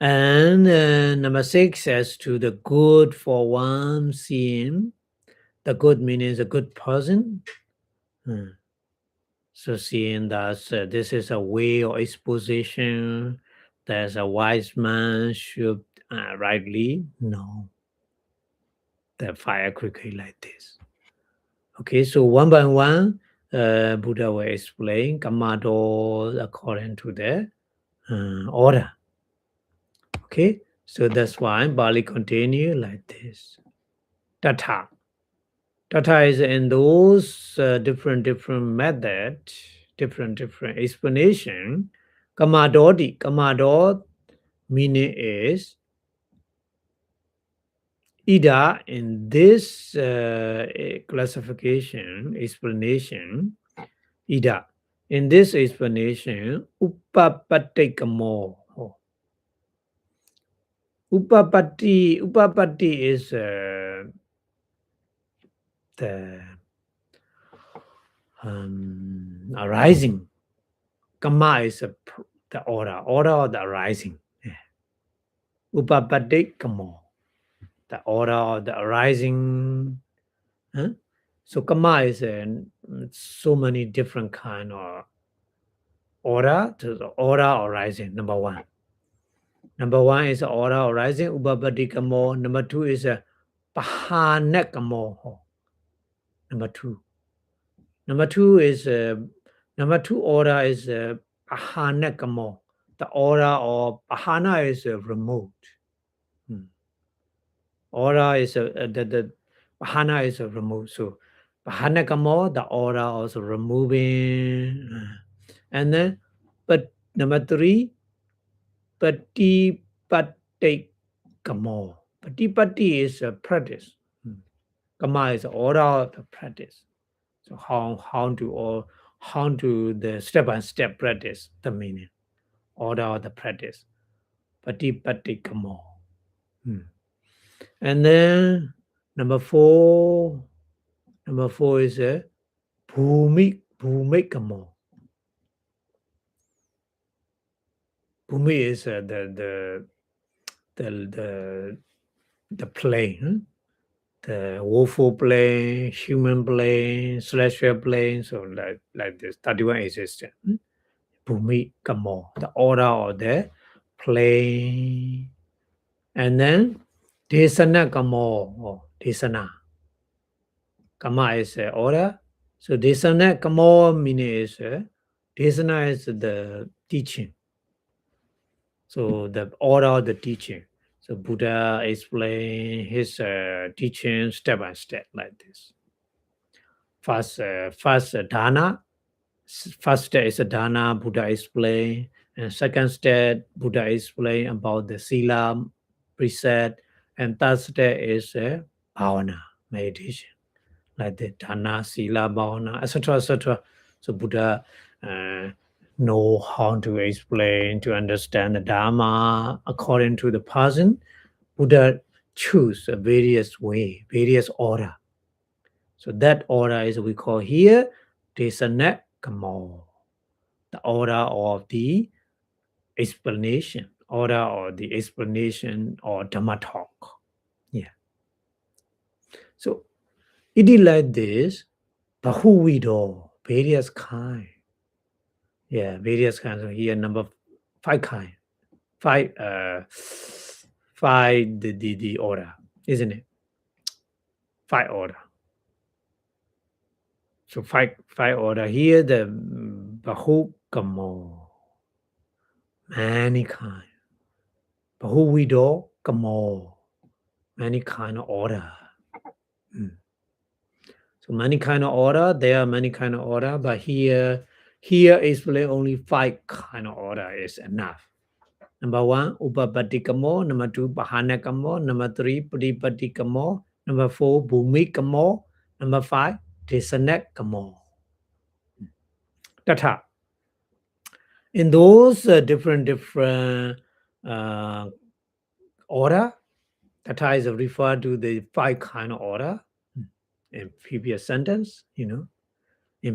[SPEAKER 1] And number 6 as to the good for one seeing. The good means a good person. So seeing that this is a way or exposition that a wise man should rightly know the 5 aggregate like this. Okay, so one by one, Buddha will explain Kamado according to the order. Okay, so that's why Bali continue like this. Tata. Tata is in those different methods, different explanation. Kamadodi. Kamado meaning is Ida in this classification, explanation, Ida. In this explanation, Upapattikamo. Upapatti is the arising. Kama is the order of the arising. Upapattikamo, the order of the arising. Huh? So kama is so many different kind of order to the order arising. Number 1. Number 1 is order arising, upapattikamo. Number 2 is pahanekamo. Number 2. Number 2 is number 2 order is pahanekamo. The order of pahana is remote. Order is the pahana is remote. So pahanekamo, the order also removing. And then, but number 3, patipattikamo. Patipatti is a practice. Kama is order of the practice. So how to the step-by-step practice, the meaning. Order of the practice. Patipattikamo. And then number 4 is bhumikamo. Bhumi is the plane, the woeful plane, human plane, celestial plane. So like this 31 existence. Bhumikamo, the order of the plane. And then Desana kamo, Desana. Kama is order. So Desana kamo meaning is Desana is the teaching. So the order of the teaching. So Buddha explained his teaching step by step like this. First dana. First step is a dana, Buddha explained. And second step, Buddha explained about the sila precept. And third step is bhavana, meditation. Like the dana, sila, bhavana, etc., etc. So Buddha know how to explain, to understand the Dharma according to the person, Buddha choose a various way, various order. So that order is we call here Desana Kamo, the order of the explanation, order or the explanation or Dhamma talk. Yeah. So it is like this, Bahuvido, various kind. Yeah, various kinds. So here number 5 kind. 5 the order, isn't it? 5 order. So 5 order here the Bahukamo, many kind. Bahuvido Kamo, many kind of order. So many kind of order, there are many kind of order, but here is really only 5 kind of order is enough. Number 1, Upapatikamo. Number 2, Pahanakamo. Number 3, Padipatikamo. Number 4, Bhumikamo. Number 5, Desanakamo. Tata. In those different order, Tata is referred to the 5 kind of order in previous sentence, in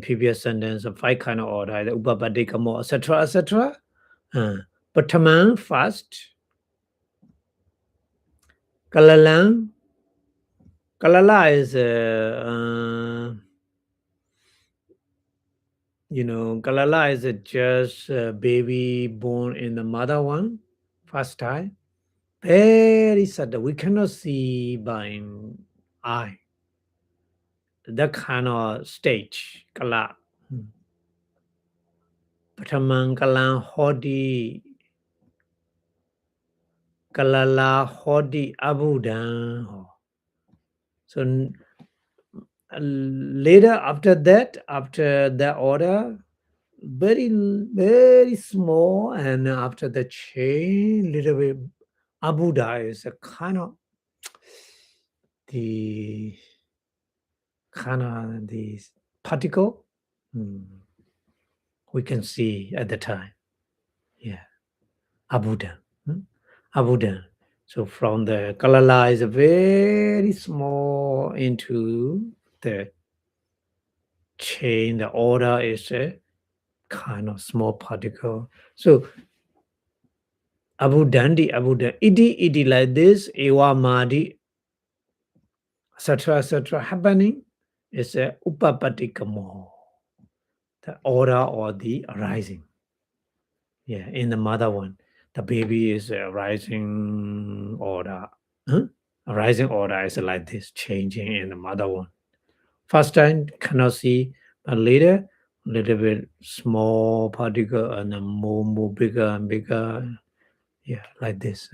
[SPEAKER 1] previous sentence of 5 kind of order, the Upapatikamo, etc., etc. Pataman first, Kalalang. Kalala is Kalala is just a baby born in the mother one, first time. Very subtle. We cannot see by eye. That kind of stage, Kala. Pataman Kalan Hodi. Kalala Hodi Abhidhamma. So later after that order, very very small, and after the chain, little bit Abhuda is a kind of the particle we can see at the time. Yeah, Abhuda. Abhuda. So from the Kalala is very small into the chain, the order is a kind of small particle. So Abudandi, iti like this, Ewa Madi, etc. happening is a Upapatikamo, the order or the arising. Yeah, in the mother one, the baby is a rising order. A rising order is like this, changing in the mother one. First time cannot see, but later little bit small particle and then more bigger and bigger. Yeah, like this.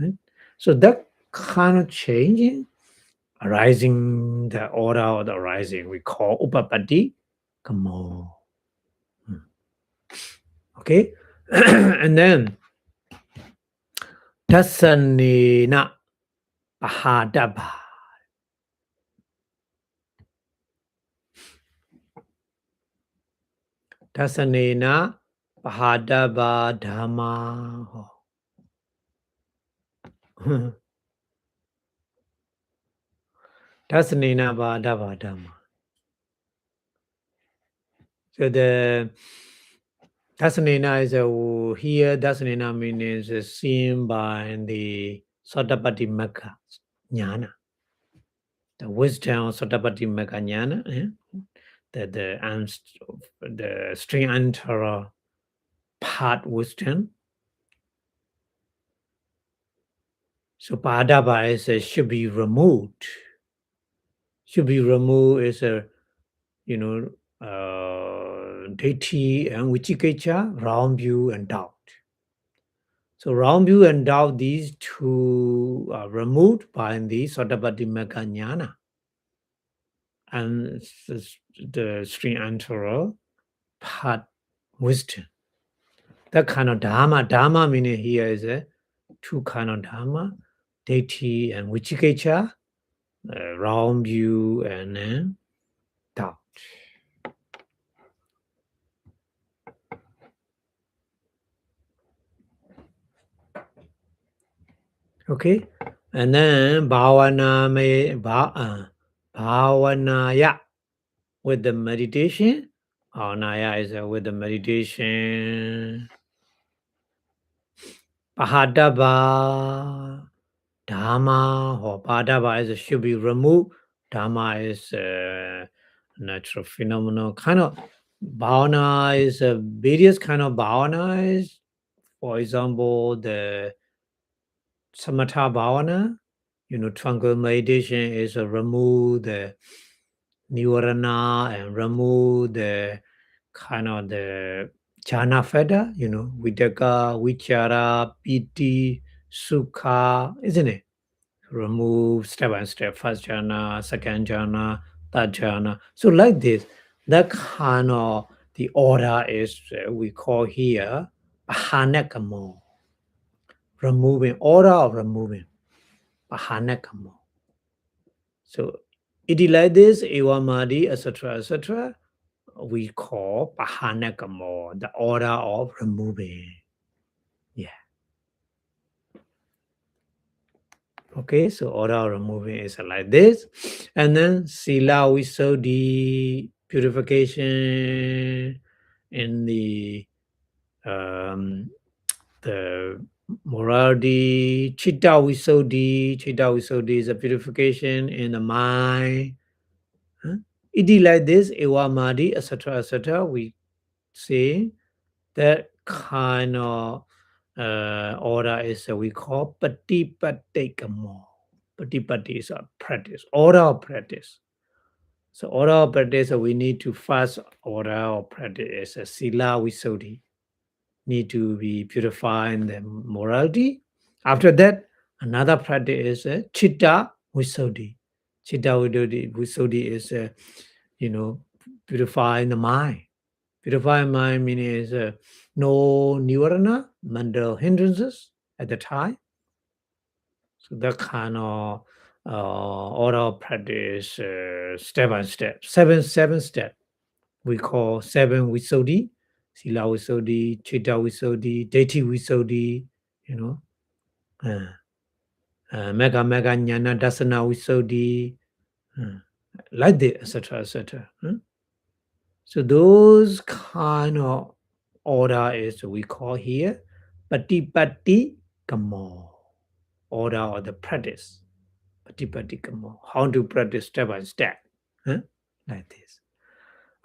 [SPEAKER 1] So that kind of changing, arising, the order of the arising, we call upapati kamo. Okay, and then tasanena pahadabha. Tasanena pahadabha dhamma. Tasanena pahadabha dhamma. So the Dasanena is here. Dasanena means seen by the Sotabati Magga Jnana. The wisdom of Sotabati Magga Jnana, the string antara part wisdom. So Padaba is should be removed. Should be removed is deity and Vichikecha, wrong view and doubt. So wrong view and doubt, these two are removed by the Sotabati Magga Jnana. And the string antara part wisdom. That kind of Dharma meaning here is a 2 kind of Dharma, deity and Vichikecha, wrong view and then doubt. Okay, and then bhavanaya with the meditation. Bhavanaya is with the meditation. Pahadaba Dhamma or Padaba is should be removed. Dhamma is natural phenomenal kind of bhavana is various kind of bhavana is, for example, the samatha bhavana, tranquil meditation is remove the nivarana and remove the kind of the jhana feta, vidaka, vichara, piti, sukha, isn't it? Remove step by step, first jhana, second jhana, third jhana. So like this, that kind of the order is we call here pahanakamo, removing, order of removing, pahanakamo. So it is like this, evamadi, etc., etc. We call pahanakamo, the order of removing. Yeah. Okay, so order of removing is like this. And then sila visuddhi, purification in the morality, chitta visuddhi is a purification in the mind. Huh? It is like this, evamadi, etc., etc. We say that kind of order is we call patipatikamo. Patipati is a practice, order of practice. So order of practice, we need to first order of practice is a sila visuddhi, need to be purifying the morality. After that, another practice is a chitta visuddhi. Chitta visuddhi is purifying the mind. Purifying mind meaning is no nivarana, mental hindrances at the time. So that kind of order of practice, step by step, seven step. We call seven visuddhi, sila visuddhi, chitta visuddhi, daithi visuddhi, mega jnana dasana visuddhi, like this, etc., etc. So those kind of order is we call here patipati kamo, order or the practice. Patipati kamo, how to practice step by step, like this.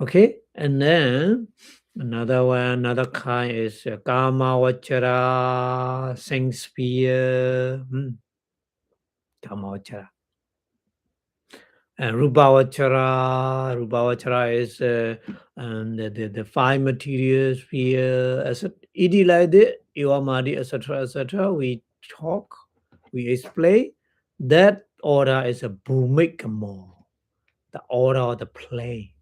[SPEAKER 1] Okay, and then another kind is kama vachara, Shakespeare, kama vachara. And Rupavachara is the five materials sphere, etc. It like the Ivamadi, etc., etc. We talk, we explain. That order is a Bhumikamo, the order of the plane,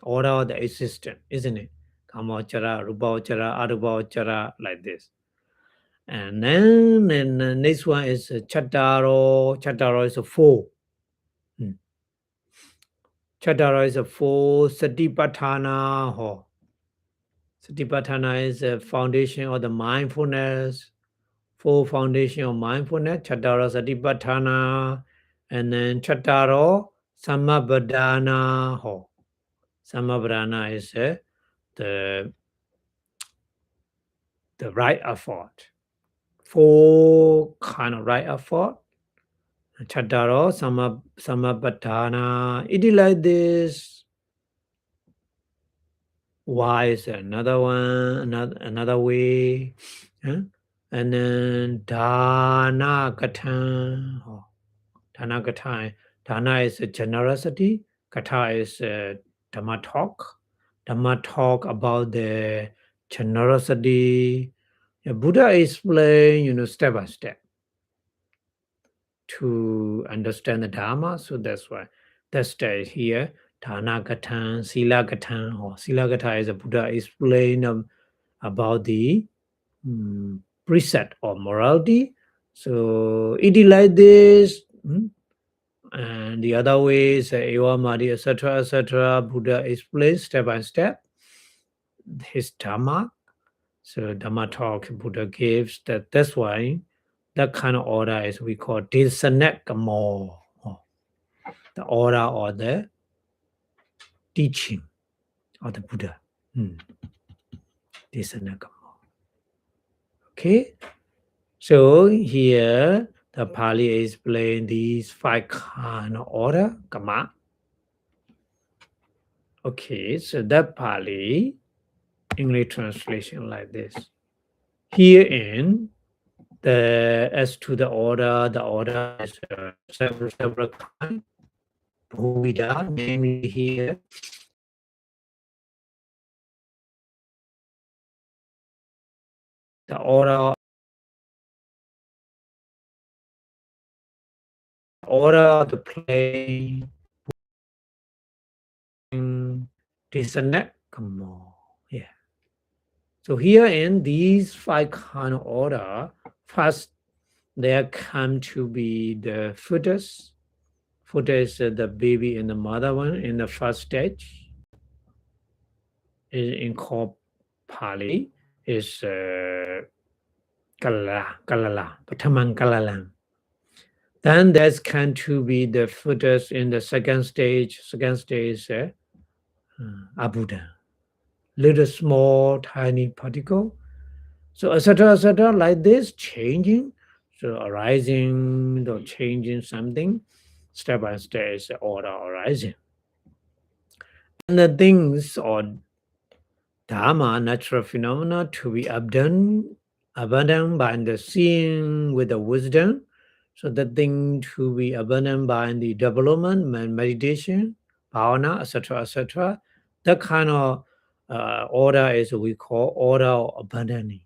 [SPEAKER 1] order of the existence, isn't it? Kamachara, Rupavachara, Arupavachara, like this. And then the next one is Chattaro. Chattaro is a four. Chattara is a four, Satipatthana. Satipatthana is a foundation of the mindfulness, four foundation of mindfulness, Chattara Satipatthana, and then Chattaro Samabhadana. Samabhadana is the right effort. Four kind of right effort. Chattaro Samabhadana. It is like this. Why is another one, another way, and then dana katan. Dana katan. Dana is generosity. Kata is dhamma talk. Dhamma talk about the generosity. The Buddha explain, step by step to understand the Dharma. So that's why that stage here. Dana katan, sila katan, or sila kata is a Buddha explain about the precept of morality. So it is like this, and the other way is Evamadi, etc., etc. Buddha explains step by step his Dhamma. So Dhamma talk Buddha gives that. That's why That kind of order is we call Desanakamo, the order or the teaching of the Buddha. Desanakamo. Okay, so here the Pali explain these 5 kind of order, Kama. Okay, so that Pali English translation like this. Herein, as to the order is several kinds. Bhuvida, namely here, the order of the play, disconnect, come on, yeah. So here in these 5 kind of order, first there come to be the fetus. Fetus is the baby and the mother one in the first stage. In called Pali is Kalala, Pataman Kalalam. Then there's can to be the fetus in the second stage. Second stage is Abhidhamma, little small tiny particle. So etc. Like this changing, so arising or changing something, step by step is order arising. And the things or Dharma, natural phenomena to be abundant by the seeing with the wisdom. So the thing to be abundant by the development, meditation, bhavana, etc. That kind of order is we call order of abundance.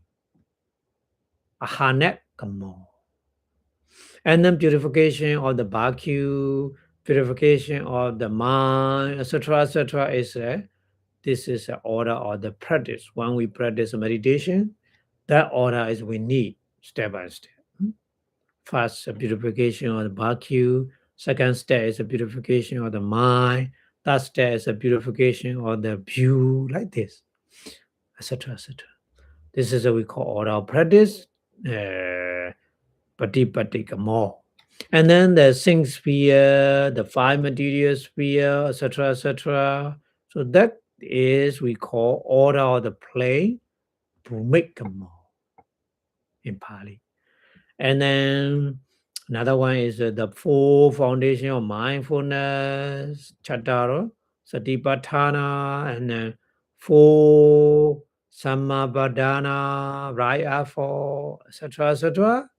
[SPEAKER 1] Ahanek kamo. And then purification of the bhakyu, purification of the mind, etc. is this is the order of the practice. When we practice meditation, that order is we need step by step. First, the purification of the bhakyu. Second step is the purification of the mind. Third step is the purification of the view, like this, etc. This is what we call order of practice, patipatika more. And then the sing sphere, the 5 material sphere, etc. So that is we call order of the plane, bhumikamo in Pali. And then another one is the 4 foundation of mindfulness, chattara, satipatthana, and then 4 samabadana, right effort, etc.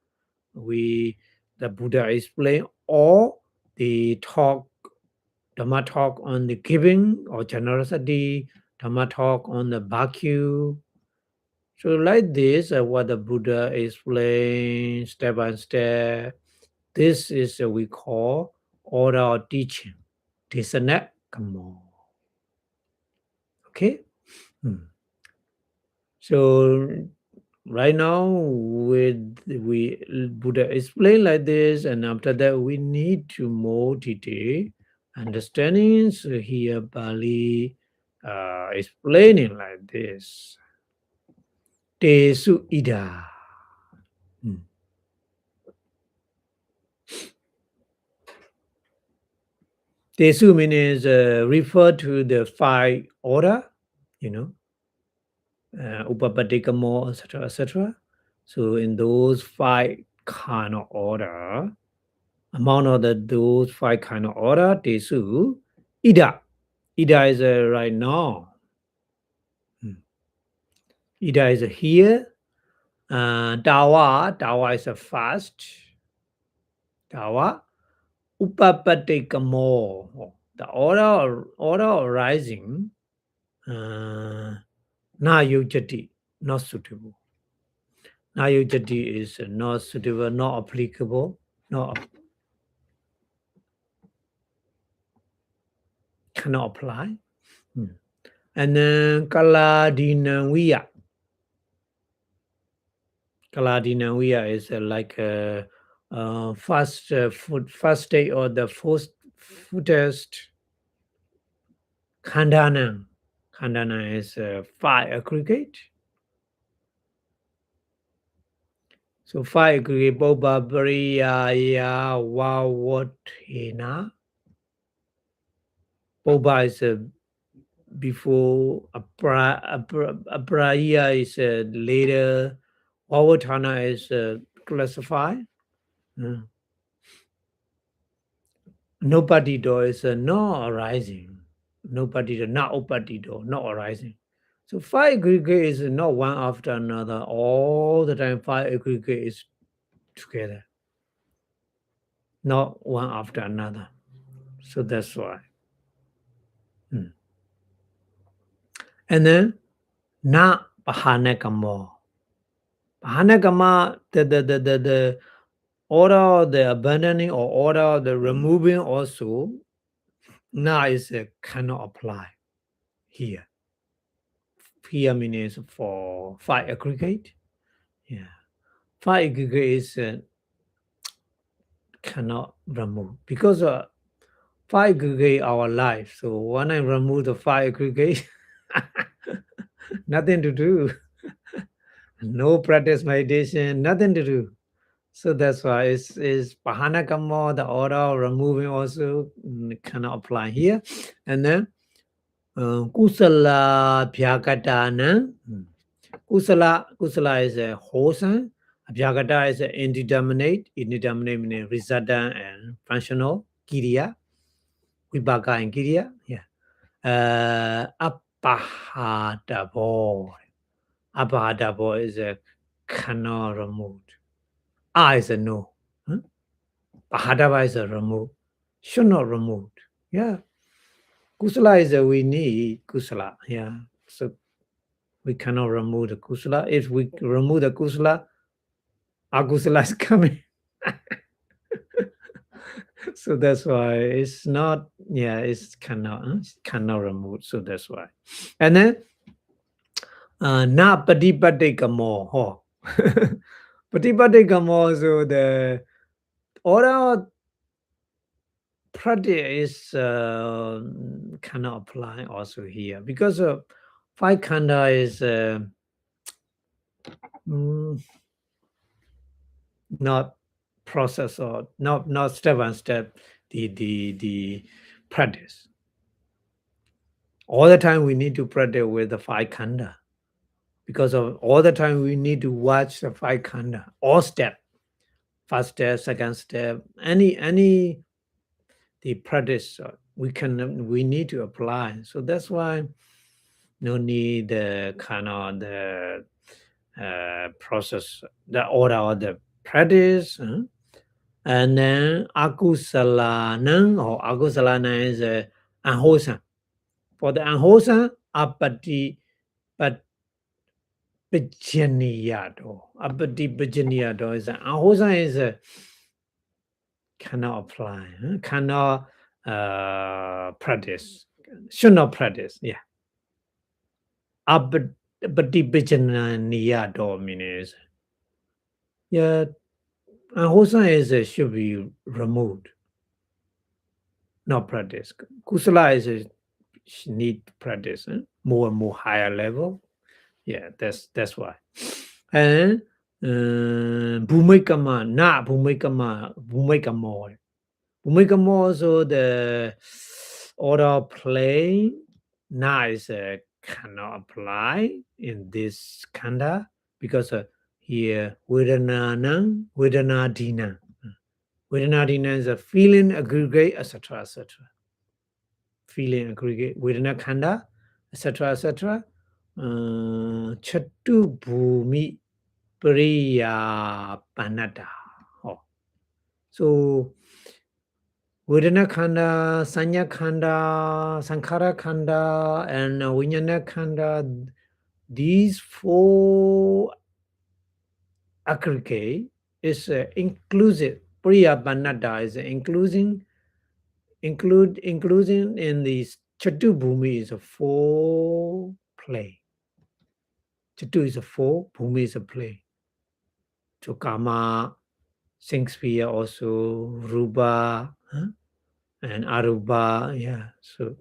[SPEAKER 1] The Buddha explained all the talk, Dhamma talk on the giving or generosity, Dhamma talk on the bhakyu. So like this, what the Buddha explained step by step, this is we call order of teaching. Desanak, come on. Okay? So right now, Buddha explain like this, and after that we need to more detail understanding. So here Bali explaining like this. Tesu ida. Tesu means refer to the 5 order, Upapatikamo, etc. So in those 5 kind of order, among those 5 kind of order, Tesu, Ida. Ida is right now. Ida is here. Dawa is a fast. Dawa. Upapatikamo, the order arising. Na yujati, not suitable. Na yujati is not suitable, not applicable, cannot apply. And then kaladinaviya. Kaladinaviya is like a first state or the footest khandana. Khandana is 5 aggregate. So 5 aggregate Boba Pariyaya Wawathena. Boba is before Apraya is later. Wawathana is classified. Nopatido is not arising. Nopatido, not opatido, not arising. So 5 aggregate is not one after another. All the time 5 aggregate is together. Not one after another. So that's why. And then na pahanakamo. Pahanakama, the order of the abandoning or order of the removing also, na is cannot apply here. Here means for 5 aggregate. Yeah. 5 aggregate is cannot remove because 5 aggregate our life. So when I remove the 5 aggregate, nothing to do. No practice meditation, nothing to do. So that's why it's Pahana Kamma, the order of removing also cannot apply here. And then Kusala Bhyagatana. Kusala is a wholesome. Bhagata is indeterminate. Indeterminate meaning resultant and functional. Kiriya. Vipaka and Kiriya. Yeah. Apahadabo. Apahadabo is a cannot remove. Is a no. Pahadava is a remove. Should not remove. Yeah. Kusala is a we need kusala. Yeah. So we cannot remove the kusala. If we remove the kusala, akusala is coming. So that's why it's not, yeah, it's cannot remove. So that's why. And then na patipatikamo. Oh. Patipatikamo, so the order practice cannot apply also here because 5 khanda is not process or not step by step the practice. All the time we need to practice with the 5 khanda because of all the time we need to watch the 5 khanda, all step, first step, second step, any the practice we need to apply. So that's why no need the kind of the process, the order of the practice. And then akusalanam or akusalana is unwholesome. For the unwholesome, apati pajaniyato. Apati pajaniyato is unwholesome is cannot apply, cannot practice, should not practice. Yeah. Apati pajaniyato means yeah. Unwholesome is should be removed, not practice. Kusala is need practice, more and more higher level. Yeah, that's why. And bhumikama, na bhumikama, bhumikamo also the order play na is cannot apply in this kanda because here Vedanana, Vedanadina. Vedanadina is a feeling aggregate, etc. etc. Feeling aggregate, Vedana Khanda, etc. etc. Chatu Bhumi Priya Panata. Oh. So Vedana Khanda, Sanya Khanda, Sankhara Khanda, and Vijnana Khanda, these 4 aggregate is inclusive. Priya Panata is including in these Chatu Bhumi is a 4 play. Chatu is a 4, Bhumi is a play. So Kama, Sing sphere also, Rupa, and Arupa, yeah. So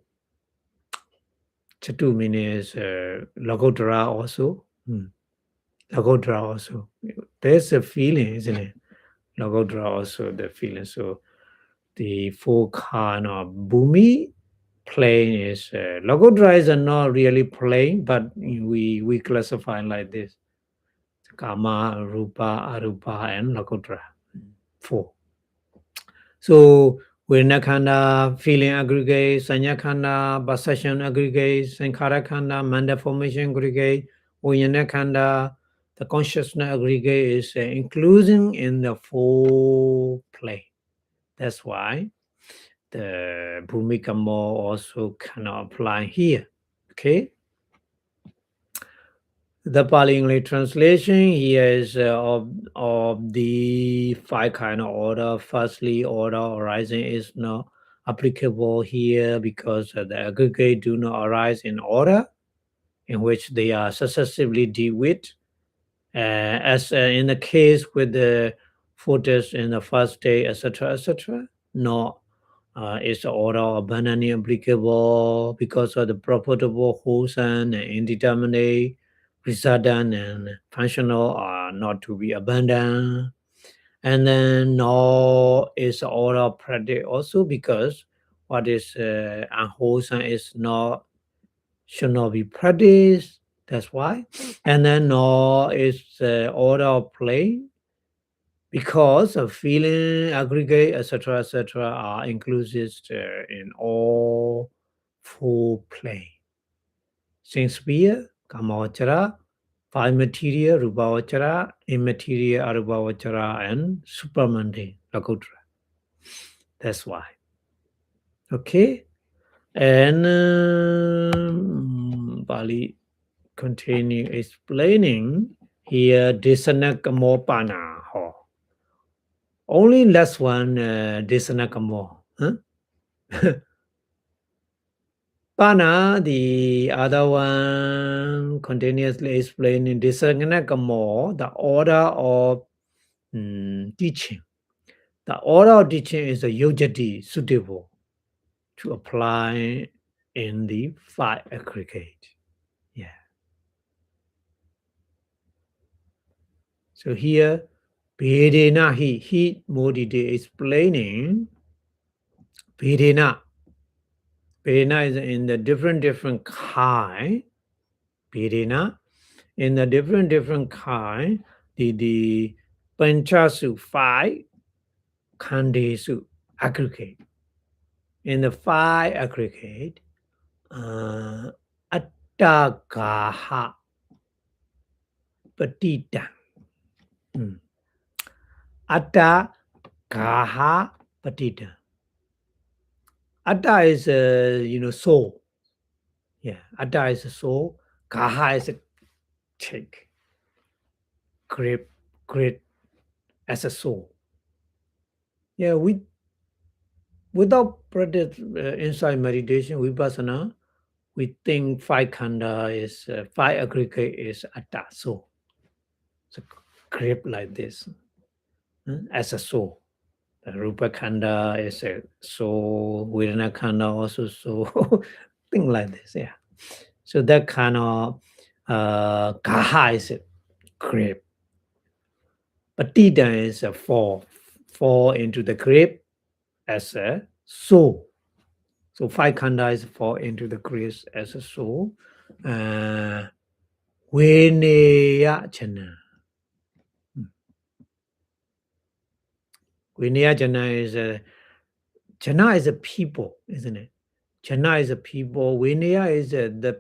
[SPEAKER 1] Chatu means Lagodara also. Lagodra also. There's a feeling, isn't it? Lagodra also the feeling. So the four kind of Bhumi plane is Lagodra is not really plane, but we classify like this: Kama, Rupa, Arupa, and Lagodra. Four. So Virnakhanda, feeling aggregate, Sanyakhanda, Basashan aggregate, Sankharakhanda, Manda formation aggregate, Uyanakhanda, the consciousness aggregate is including in the four plane. That's why the Bhumikamo also cannot apply here. Okay. The Pali English translation here is of the five kind of order. Firstly, order arising is not applicable here because the aggregate do not arise in order in which they are successively dealt with. As in the case with the photos in the first day, etc., nor is the order abundantly applicable because of the profitable, wholesome, and indeterminate, resultant, and functional are not to be abandoned. And then nor is the order practice also because what is unwholesome is not should not be practiced. That's why. And then nor is the order of play because of feeling, aggregate, etc., are included in all four plane. Since sphere, kamavachara, five material, rupavachara, immaterial, arupavachara, and supermundane, lakutra. That's why. Okay? And Bali continue explaining here, Disanakamo ho. Only last one, Disanakamo. Huh? Pana, the other one, continuously explaining Disanakamo, the order of teaching. The order of teaching is a yojati suitable to apply in the five aggregate. Yeah. So here, Vedena he Modi explaining Vedena. Vedena is in the different kind. Vedena in the different kind. The Panchasu five, Kandesu aggregate. In the five aggregate, Attagaha Patita. Attagaha Patita. Atta is soul. Yeah, Atta is a soul. Gaha is a take. Grip as a soul. Yeah, without practice inside meditation, Vipassanā, we think five khanda is five aggregate is Atta soul. So grip like this as a soul. The Rupa khanda is a soul. Vedana khanda also soul. Thing like this. Yeah. So that kind of Gaha is a grip. Patita is a fall into the grave as a soul. So five khanda is fall into the grave as a soul. Vineya Jana. Vineya Jana is a people, isn't it? Jana is a people. Vineya is the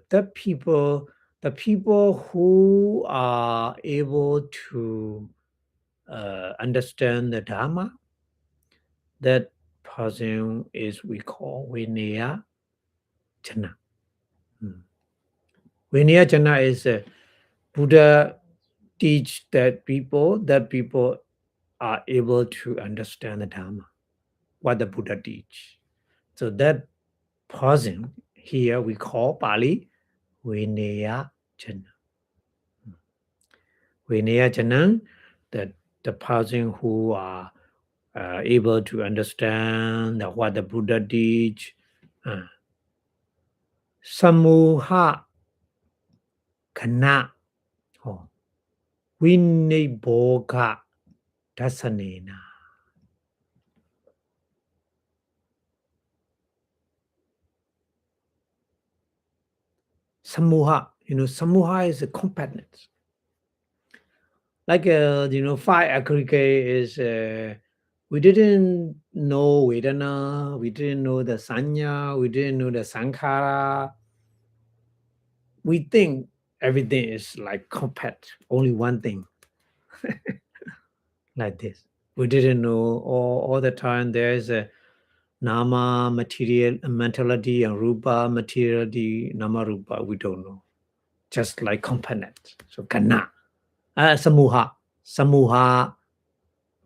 [SPEAKER 1] people who are able to understand the Dharma. That person is we call Vinaya Jana. Vinaya Jana is Buddha teach that people are able to understand the Dharma, what the Buddha teach. So that person here we call Pali Vinaya Jana. Vinaya Jana, that the person who are able to understand what the Buddha teach. Samuha Kana. Oh. Vinibhoga dasanena. Samuha, samuha is a compactness. Like, 5 aggregate is, we didn't know Vedana, we didn't know the Sanya, we didn't know the Sankhara. We think everything is like compact, only one thing, like this. We didn't know all the time there is a Nama material, mentality, and Rupa materiality, Nama Rupa, we don't know. Just like component. So Kana, Samuha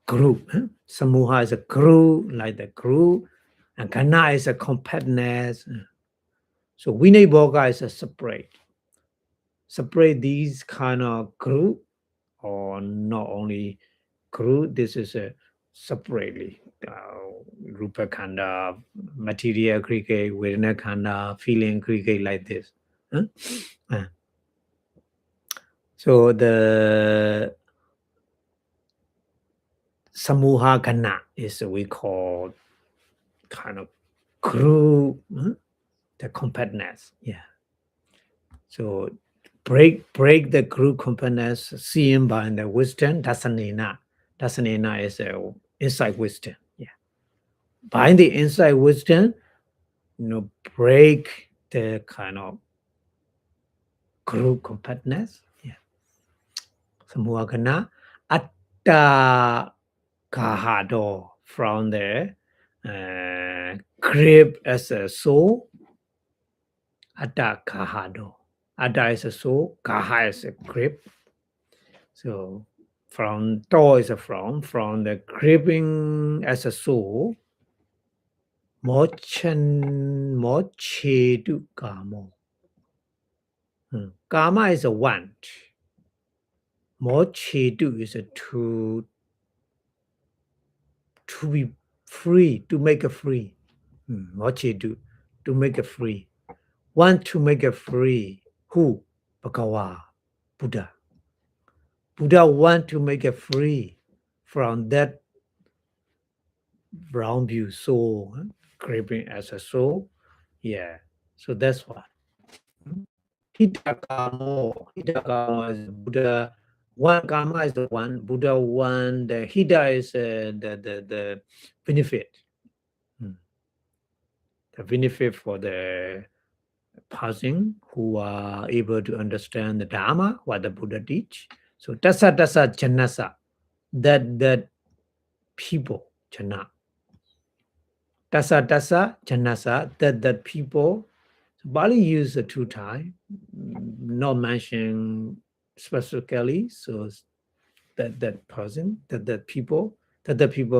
[SPEAKER 1] group. Samuha is a group, like the group, and Kana is a compactness. So Vinibhoga is a separate these kind of group, or not only group, this is a separately Rupa Khanda, material aggregate, Vedana Khanda, feeling aggregate, like this. So the Samuha Gana is we call kind of group, the compactness. Yeah. So break the group compactness seen by the wisdom, dasanena. Dasanena is inside wisdom. Yeah. By the inside wisdom, break the kind of group compactness. Yeah. Samuha Gana. Atta Kahado, from the grip as a soul. Atta Kahado. Atta is a soul, Kaha is a grip. So from To is a from the gripping as a soul. Mochedu Kamo. Kama is a want. Mochedu is a to be free, to make a free. Mochedu, to make a free. Want to make it free. Who? Bhagawa, Buddha. Buddha want to make it free from that brown view soul, craving as a soul. Yeah. So that's why. Hidakamo is Buddha. One karma is the one. Buddha one. The Hida is the benefit. The benefit for the passing who are able to understand the Dharma, what the Buddha teach. So tasa janasa, that people, jana. Tasa janasa, that people. So Bali use the two time, not mention specifically. So that person, that people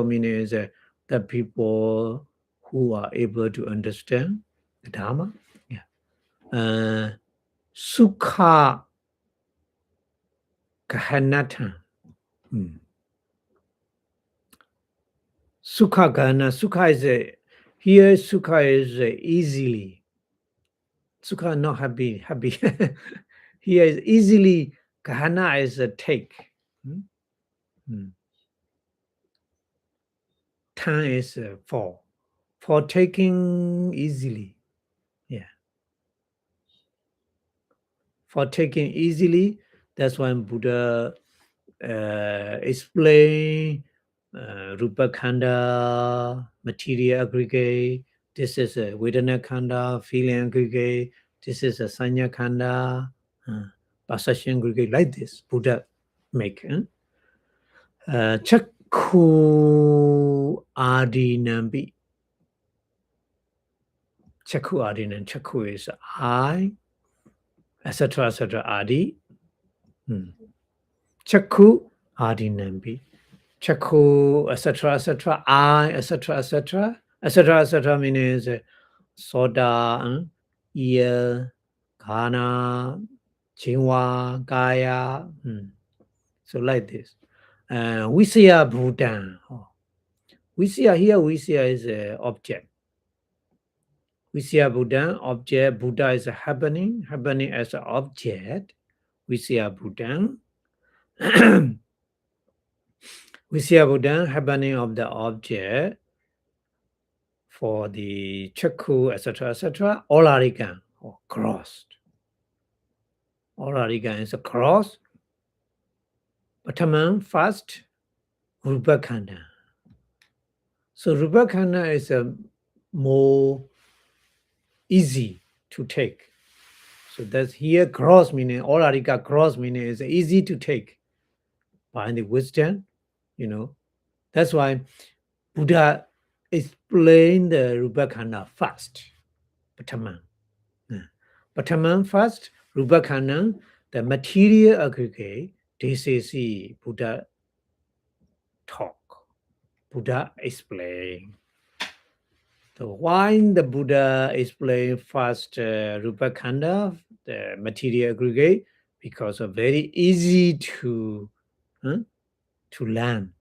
[SPEAKER 1] meaning is the people who are able to understand the Dharma. Yeah. Sukha Kahanatan. Sukha Kahana. Sukha is here. Sukha is easily. Sukha not happy. Here is easily. Kahana is a take. Tan is for taking easily. Yeah. For taking easily. That's when Buddha explain Rupa Khanda, material aggregate. This is a Vedana Khanda, feeling aggregate. This is a Sanya Khanda, perception aggregate, like this. Buddha make. Chakku Adinambi. Chakku Adinam. Chakku is eye, etc. Adi. Chakku Adinambi. Chakku, etc. I, etc. Means soda, ear, kana, chingwa, kaya. So like this. Visaya Bhutan. Visaya here, Visaya is an object. Visaya Bhutan, object. Buddha is a happening as an object. Visaya Bhutan. We see about the happening of the object for the chakku, etc., all are again or crossed. All are again is a cross. Bhattaman first, Rupakanda. So Rupakanda is a more easy to take. So that's here cross meaning, all arika cross meaning is easy to take by the wisdom, That's why Buddha explained the Rupakanda first. Bhattaman. Bhattaman first, Rupakanda, the material aggregate, this is the Buddha talk. Buddha explain. So why the Buddha explained first Rupakanda, the material aggregate, because of very easy to learn.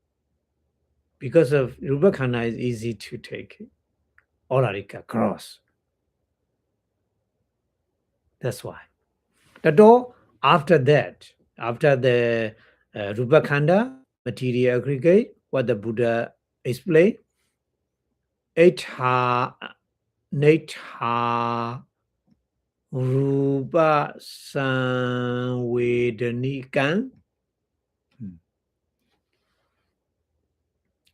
[SPEAKER 1] Because of Rupakanda is easy to take. Olarika cross. That's why. The door after that, after the Rupakanda, material aggregate, what the Buddha explained, Etha, Netha, Vipassanā,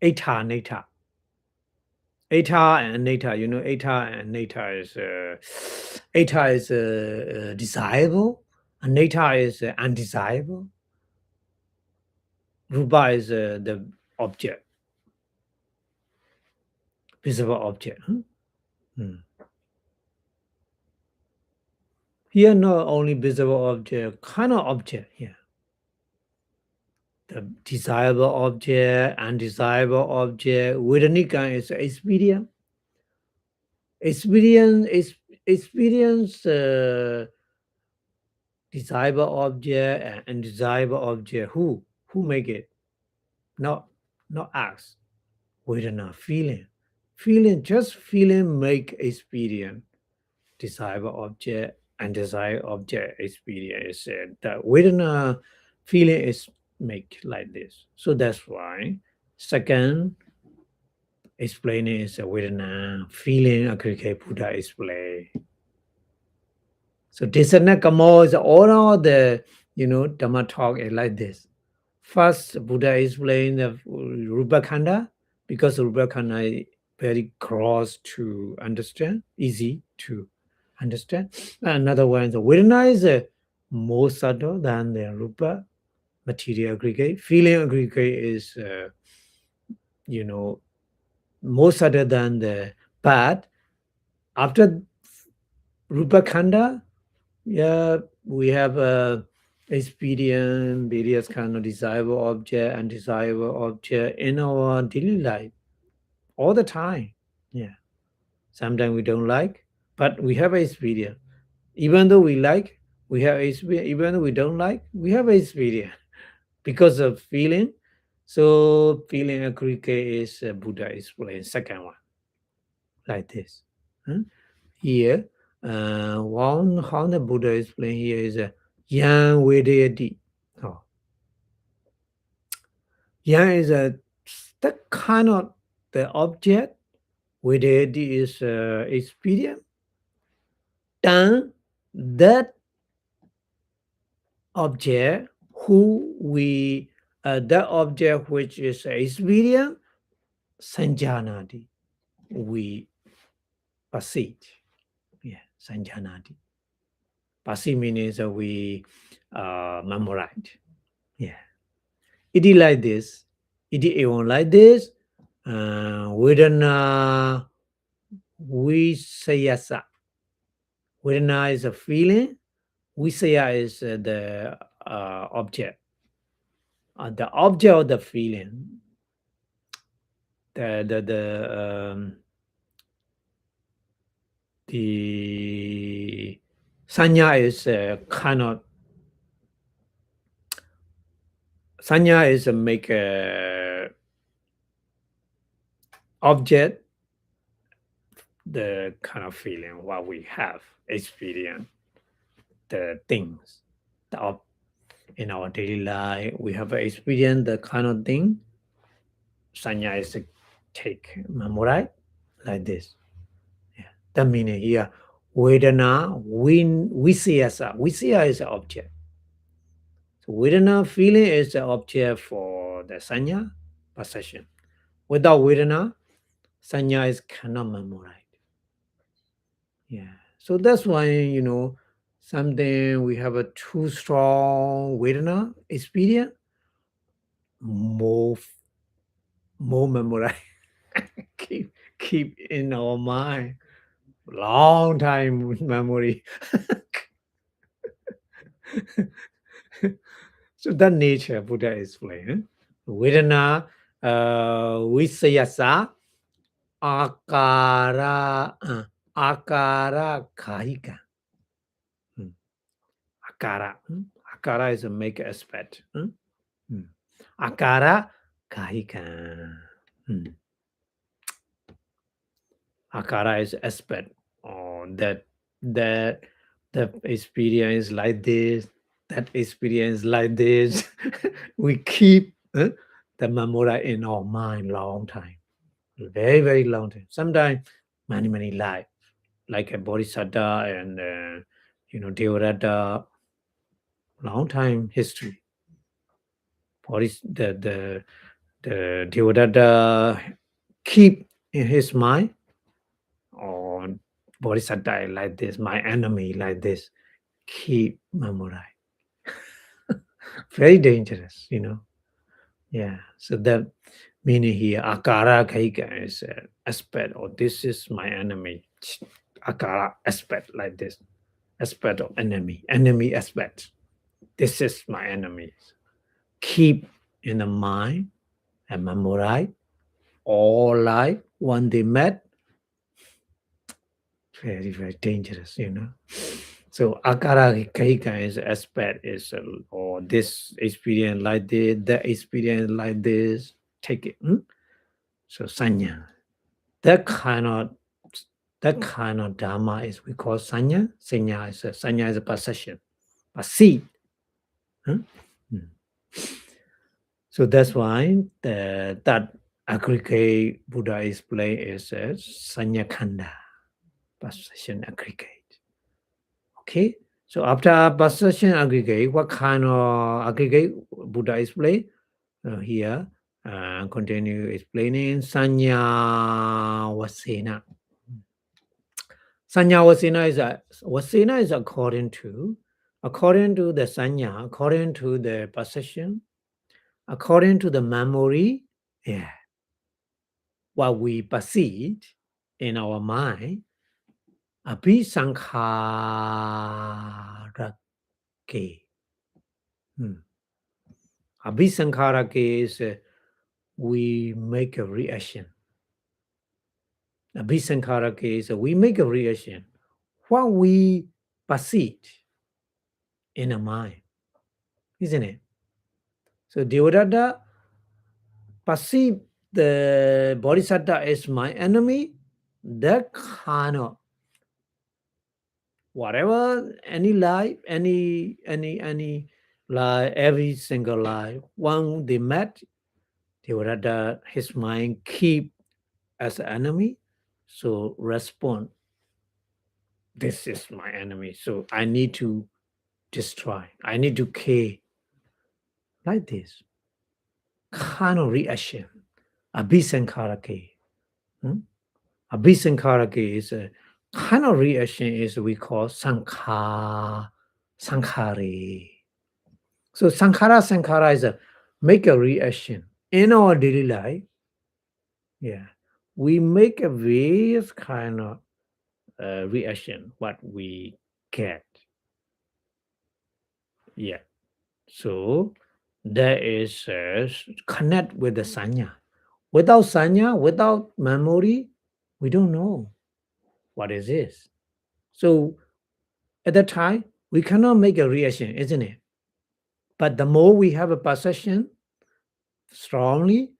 [SPEAKER 1] Etha, Netha. Eta and neta, eta and neta is desirable, and neta is undesirable. Rupa is the object, visible object. Here, not only visible object, kind of object here. The desirable object, undesirable object. Vedanika is experience. Experience desirable object and undesirable object. Who make it? Not us. Vedana, feeling. Just feeling make experience. Desirable object, undesirable object experience. The Vedana feeling is make like this. So that's why second explaining is a Vedana feeling aggregate Buddha explain. So Desana Kamo is all the Dhamma talk is like this. First, Buddha explained the Rupakanda, because Rupakanda is very close to understand, easy to understand. Another one, the Vedana is more subtle than the Rupa, material aggregate. Feeling aggregate is, more subtle than the, but after Rupakanda, we have experience various kind of desirable object and undesirable object in our daily life all the time. Yeah. Sometimes we don't like, but we have experience. Even though we like, we have experience. Even though we don't like, we have experience because of feeling. So feeling aggregate is Buddha explains second one like this. Here, one how the Buddha explain here is Yang Vedayati. Yang is the kind of the object. Vedayati is experience. Then that object that object which is experience, sanjanati, we perceive. Yeah, sanjanati. Perceive means we memorize. Yeah. It is like this. It is even like this. Vedana Visayasa. Vedana is a feeling. Visaya is the object. The object of the feeling. The sanya is cannot. Sanya is make a object the kind of feeling what we have experience the things in our daily life, we have experienced the kind of thing. Sanya is to take, memorize like this. Yeah. That meaning here, Vedana, Visaya is an object. So Vedana feeling is the object for the Sanya possession. Without Vedana, Sanya is cannot memorize. Yeah. So that's why, something we have a too strong Vedana experience, more memorize. keep in our mind. Long time memory. So that nature Buddha explained. Vedana, Visayasa, Akara Kahika. Akara is a make aspect. Akara Kahika. Akara is aspect. Oh, that the experience like this, that experience like this. We keep the memory in our mind long time. Very, very long time. Sometimes many life. Like a Bodhisattva and Devadatta, long time history. The Devadatta keep in his mind, or Bodhisattva like this, my enemy like this, keep memorize. Very dangerous, Yeah. So that meaning here, akara kaika is aspect, or this is my enemy. Akara aspect like this, aspect of enemy aspect. This is my enemy. Keep in the mind and memorize all life when they met. Very, very dangerous, So akara kaika is aspect is or this experience like this, that experience like this. Take it. So sanya. That kind of dharma is we call sanya. Sanya is a possession, a seed. So that's why that aggregate Buddha explain is sanya khanda, possession aggregate. Okay. So after possession aggregate, what kind of aggregate Buddha explain? Here, continue explaining sanya vasena. Sanya vasena is according to the sanya, according to the possession, according to the memory, what we perceive in our mind, abhisankharake. Abhisankharake is we make a reaction. Abhisankharake is we make a reaction. What we perceive in the mind, isn't it? So Devadatta perceive the Bodhisattva as my enemy. That kind of whatever, any life, any life, every single life, when they met, Devadatta, his mind keep as an enemy, so respond. This is my enemy, so I need to destroy. I need to kill. Like this kind of reaction, abhisankharake. Abhisankharake is a kind of reaction is we call sankhare. So sankhara is a make a reaction in our daily life. Yeah, we make a various kind of reaction what we get. Yeah, so there is connect with the sanya. Without sanya, without memory, we don't know what is this. So at that time, we cannot make a reaction, isn't it? But the more we have a possession strongly,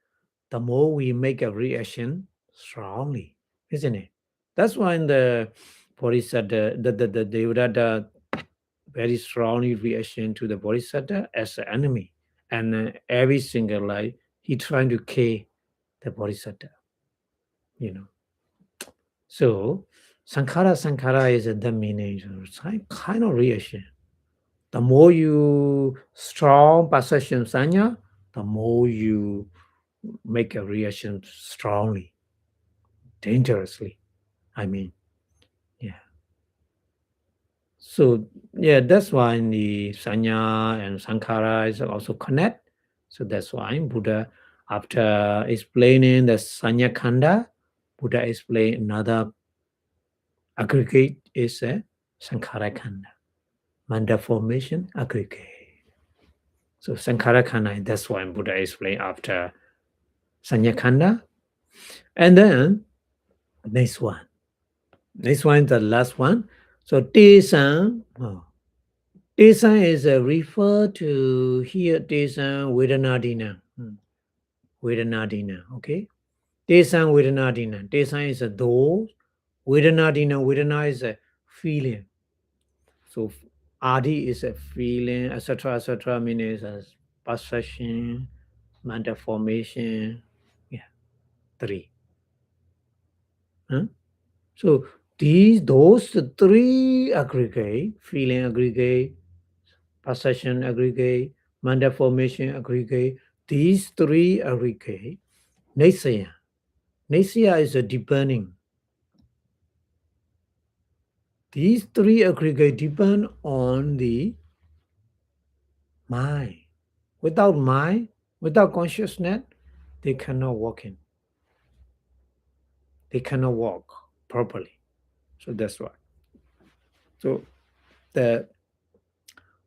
[SPEAKER 1] the more we make a reaction strongly, isn't it? That's why in the Bodhisattva, the very strongly reaction to the Bodhisattva as an enemy. And every single life, he trying to kill the Bodhisattva, you know. So, Sankhara is the meaning, kind of reaction. The more you strong perception sanya, the more you make a reaction strongly, dangerously. I mean, yeah. So yeah, that's why the sanya and sankhara is also connect. So that's why Buddha, after explaining the sanya khanda, Buddha explained another aggregate is a sankhara khanda, manda formation aggregate. So sankhara khanda, that's why Buddha explained after sanya khanda. And then next one. Next one is the last one. So Tesan, Tesan is referred to here, Tesan Vedanadina. Vedanadina, okay? Tesan Vedanadina. Tesan is a those. Vedanadina, Vedana is a feeling. So Adi is a feeling, etc., means a perception, mental formation. Yeah, three. Huh? So those three aggregate, feeling aggregate, perception aggregate, mental formation aggregate, these three aggregate, Nisaya. Nisaya is a depending. These three aggregate depend on the mind. Without mind, without consciousness, they cannot walk in. They cannot walk properly. So that's why. So the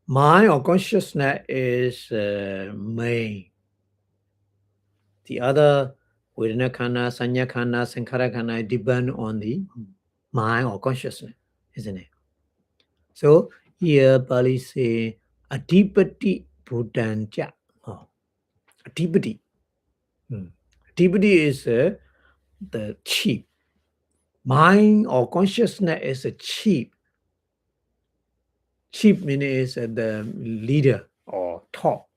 [SPEAKER 1] mind or consciousness is main. The other Vedana khana, sanya khana, sankhara khana depend on the mind or consciousness, isn't it? So here Pali say Adipati Buddhanja. Oh, Adipati. Adipati is the chief. Mind or consciousness is a chief. Chief meaning is the leader or top,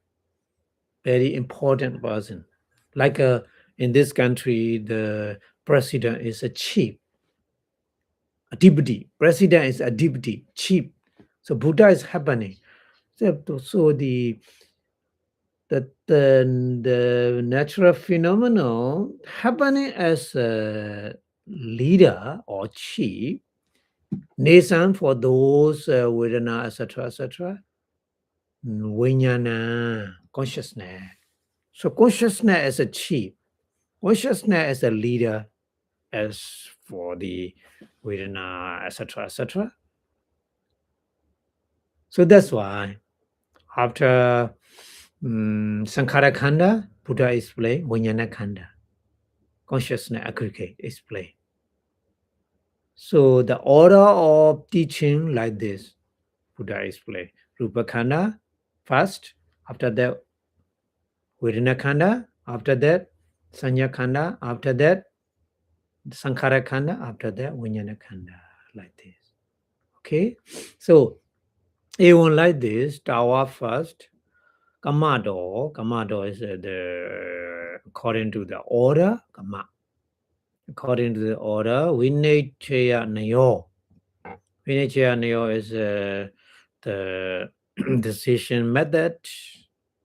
[SPEAKER 1] very important person. Like in this country, the president is a chief. Adipati. President is Adipati, chief. So Buddha is happening. So the natural phenomenon happening as a leader or chief, nation for those Vedana, etc., Vijnana, consciousness. So consciousness as a chief, consciousness as a leader, as for the Vedana, etc. So that's why after Sankhara Khanda, Buddha explained Vijnana Khanda, consciousness aggregate explained. So the order of teaching like this, Buddha explained. Rupa Khanda first, after that Vedana Khanda, after that Sanya Khanda, after that Sankhara Khanda, after that Vijnana Khanda, like this. Okay, so even like this, Tawa first, Kamado is the according to the order, Kama. According to the order, Vinechaya Nayo. Vinechaya Nayo is the decision method.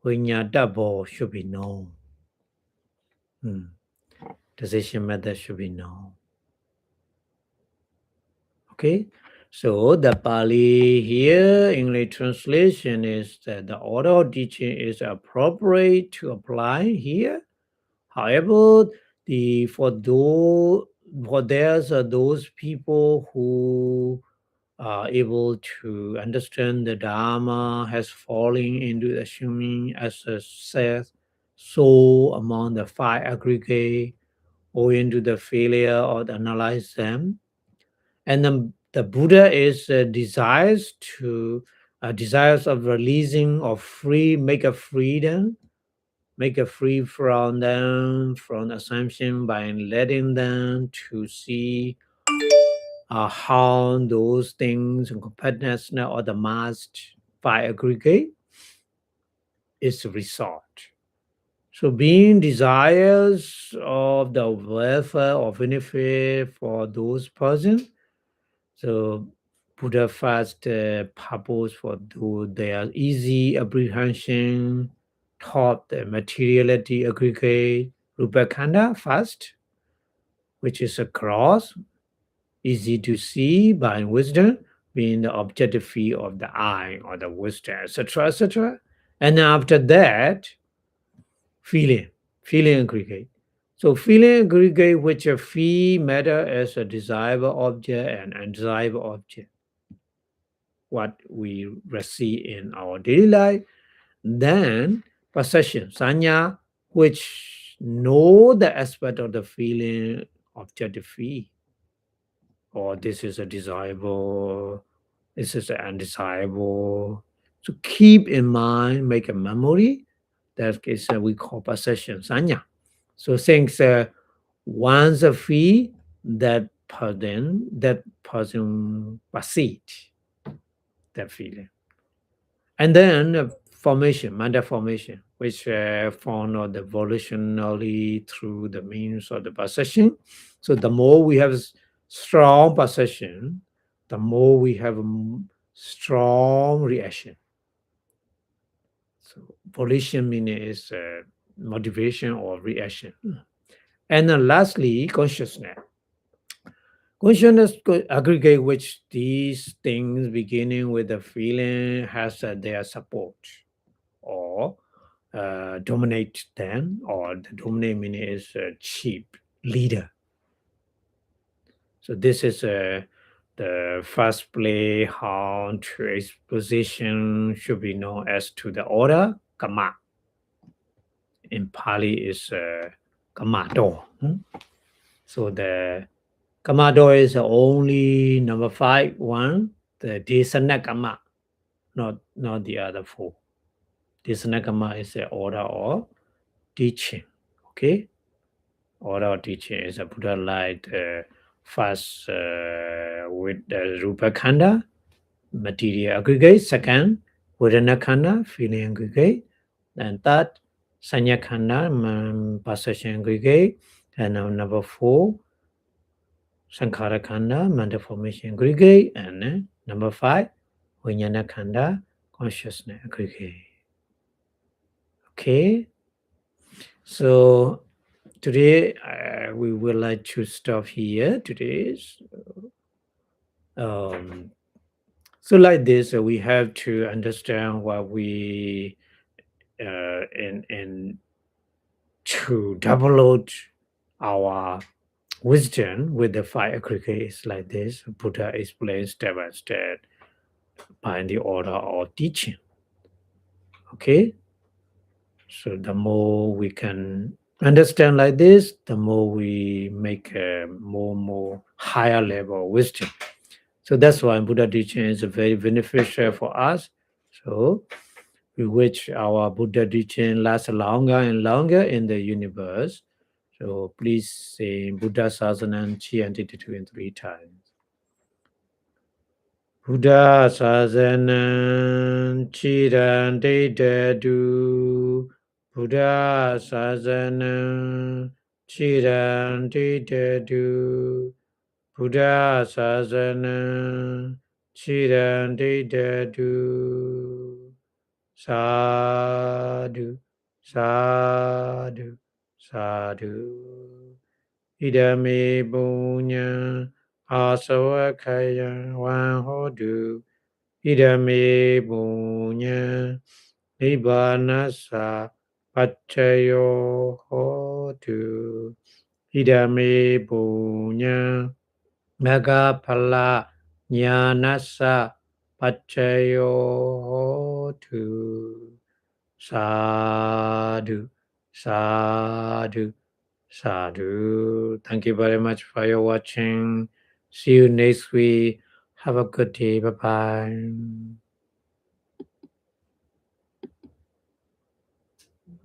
[SPEAKER 1] Vinyadabo should be known. Decision method should be known. Okay, so the Pali here, English translation is that the order of teaching is appropriate to apply here. However, there's those people who are able to understand the Dharma has fallen into assuming as a set soul among the five aggregate or into the failure of analyze them. And then the Buddha is desires of releasing or make a freedom, make a free from them, from assumption by letting them to see how those things and compactness or the mass by aggregate is result. So being desires of the welfare or benefit for those persons. So Buddha first purpose for their easy apprehension, taught the materiality aggregate, Rupakanda first, which is a cross, easy to see by wisdom, being the objective field of the eye or the wisdom, etc., etc. And after that, feeling, feeling aggregate. So feeling aggregate, which a fee matter as a desirable object and undesirable object, what we receive in our daily life. Then possession, sanya, which know the aspect of the feeling objective fee, or this is a desirable, this is undesirable. So keep in mind, make a memory. That is we call possession, sanya. So things once a fee, that person perceive that feeling. And then formation, manda formation, which formed the volitionally through the means of the possession. So the more we have strong possession, the more we have strong reaction. So volition meaning is motivation or reaction. And then lastly, consciousness. Consciousness aggregate which these things beginning with the feeling has their support or dominate them, or the dominate meaning is chief leader. So this is the first play how to exposition should be known as to the order kama. In Pali is kamado. So the kamado is only number 5 one, the desana kama, not the other 4. Desana kama is the order of teaching. Okay, order of teaching is a Buddha light first with the Rupa Khanda, material aggregate. Second, Vedana Khanda, feeling aggregate. And third, Sanya Khanda, possession aggregate. And number 4, Sankhara Khanda, mental formation aggregate. And number 5, Vijnana Khanda, consciousness aggregate. Okay, so today we would like to stop here. So like this, we have to understand what we and to develop our wisdom with the 5 aggregates like this. Buddha explains step by step by the order of teaching. Okay, so the more we can understand like this, the more we make a more higher level of wisdom. So that's why Buddha teaching is very beneficial for us. So we wish our Buddha teaching lasts longer and longer in the universe. So please say Buddha Sasanam Chiyanti 2 and 3 times. Buddha Sasanam Chiyanti 2. Buddha Sasanam Chiyanti 2. Buddha Sasanam Chiyanti 2. Sadhu, sadhu, sadhu. Idame punya asawakaya wahodu. Idame punya nibbanasa pachayo hotu. Idame punya magapala nyanasa pachayo hotu. Sadhu, sadhu, sadhu. Thank you very much for your watching. See you next week. Have a good day. Bye-bye.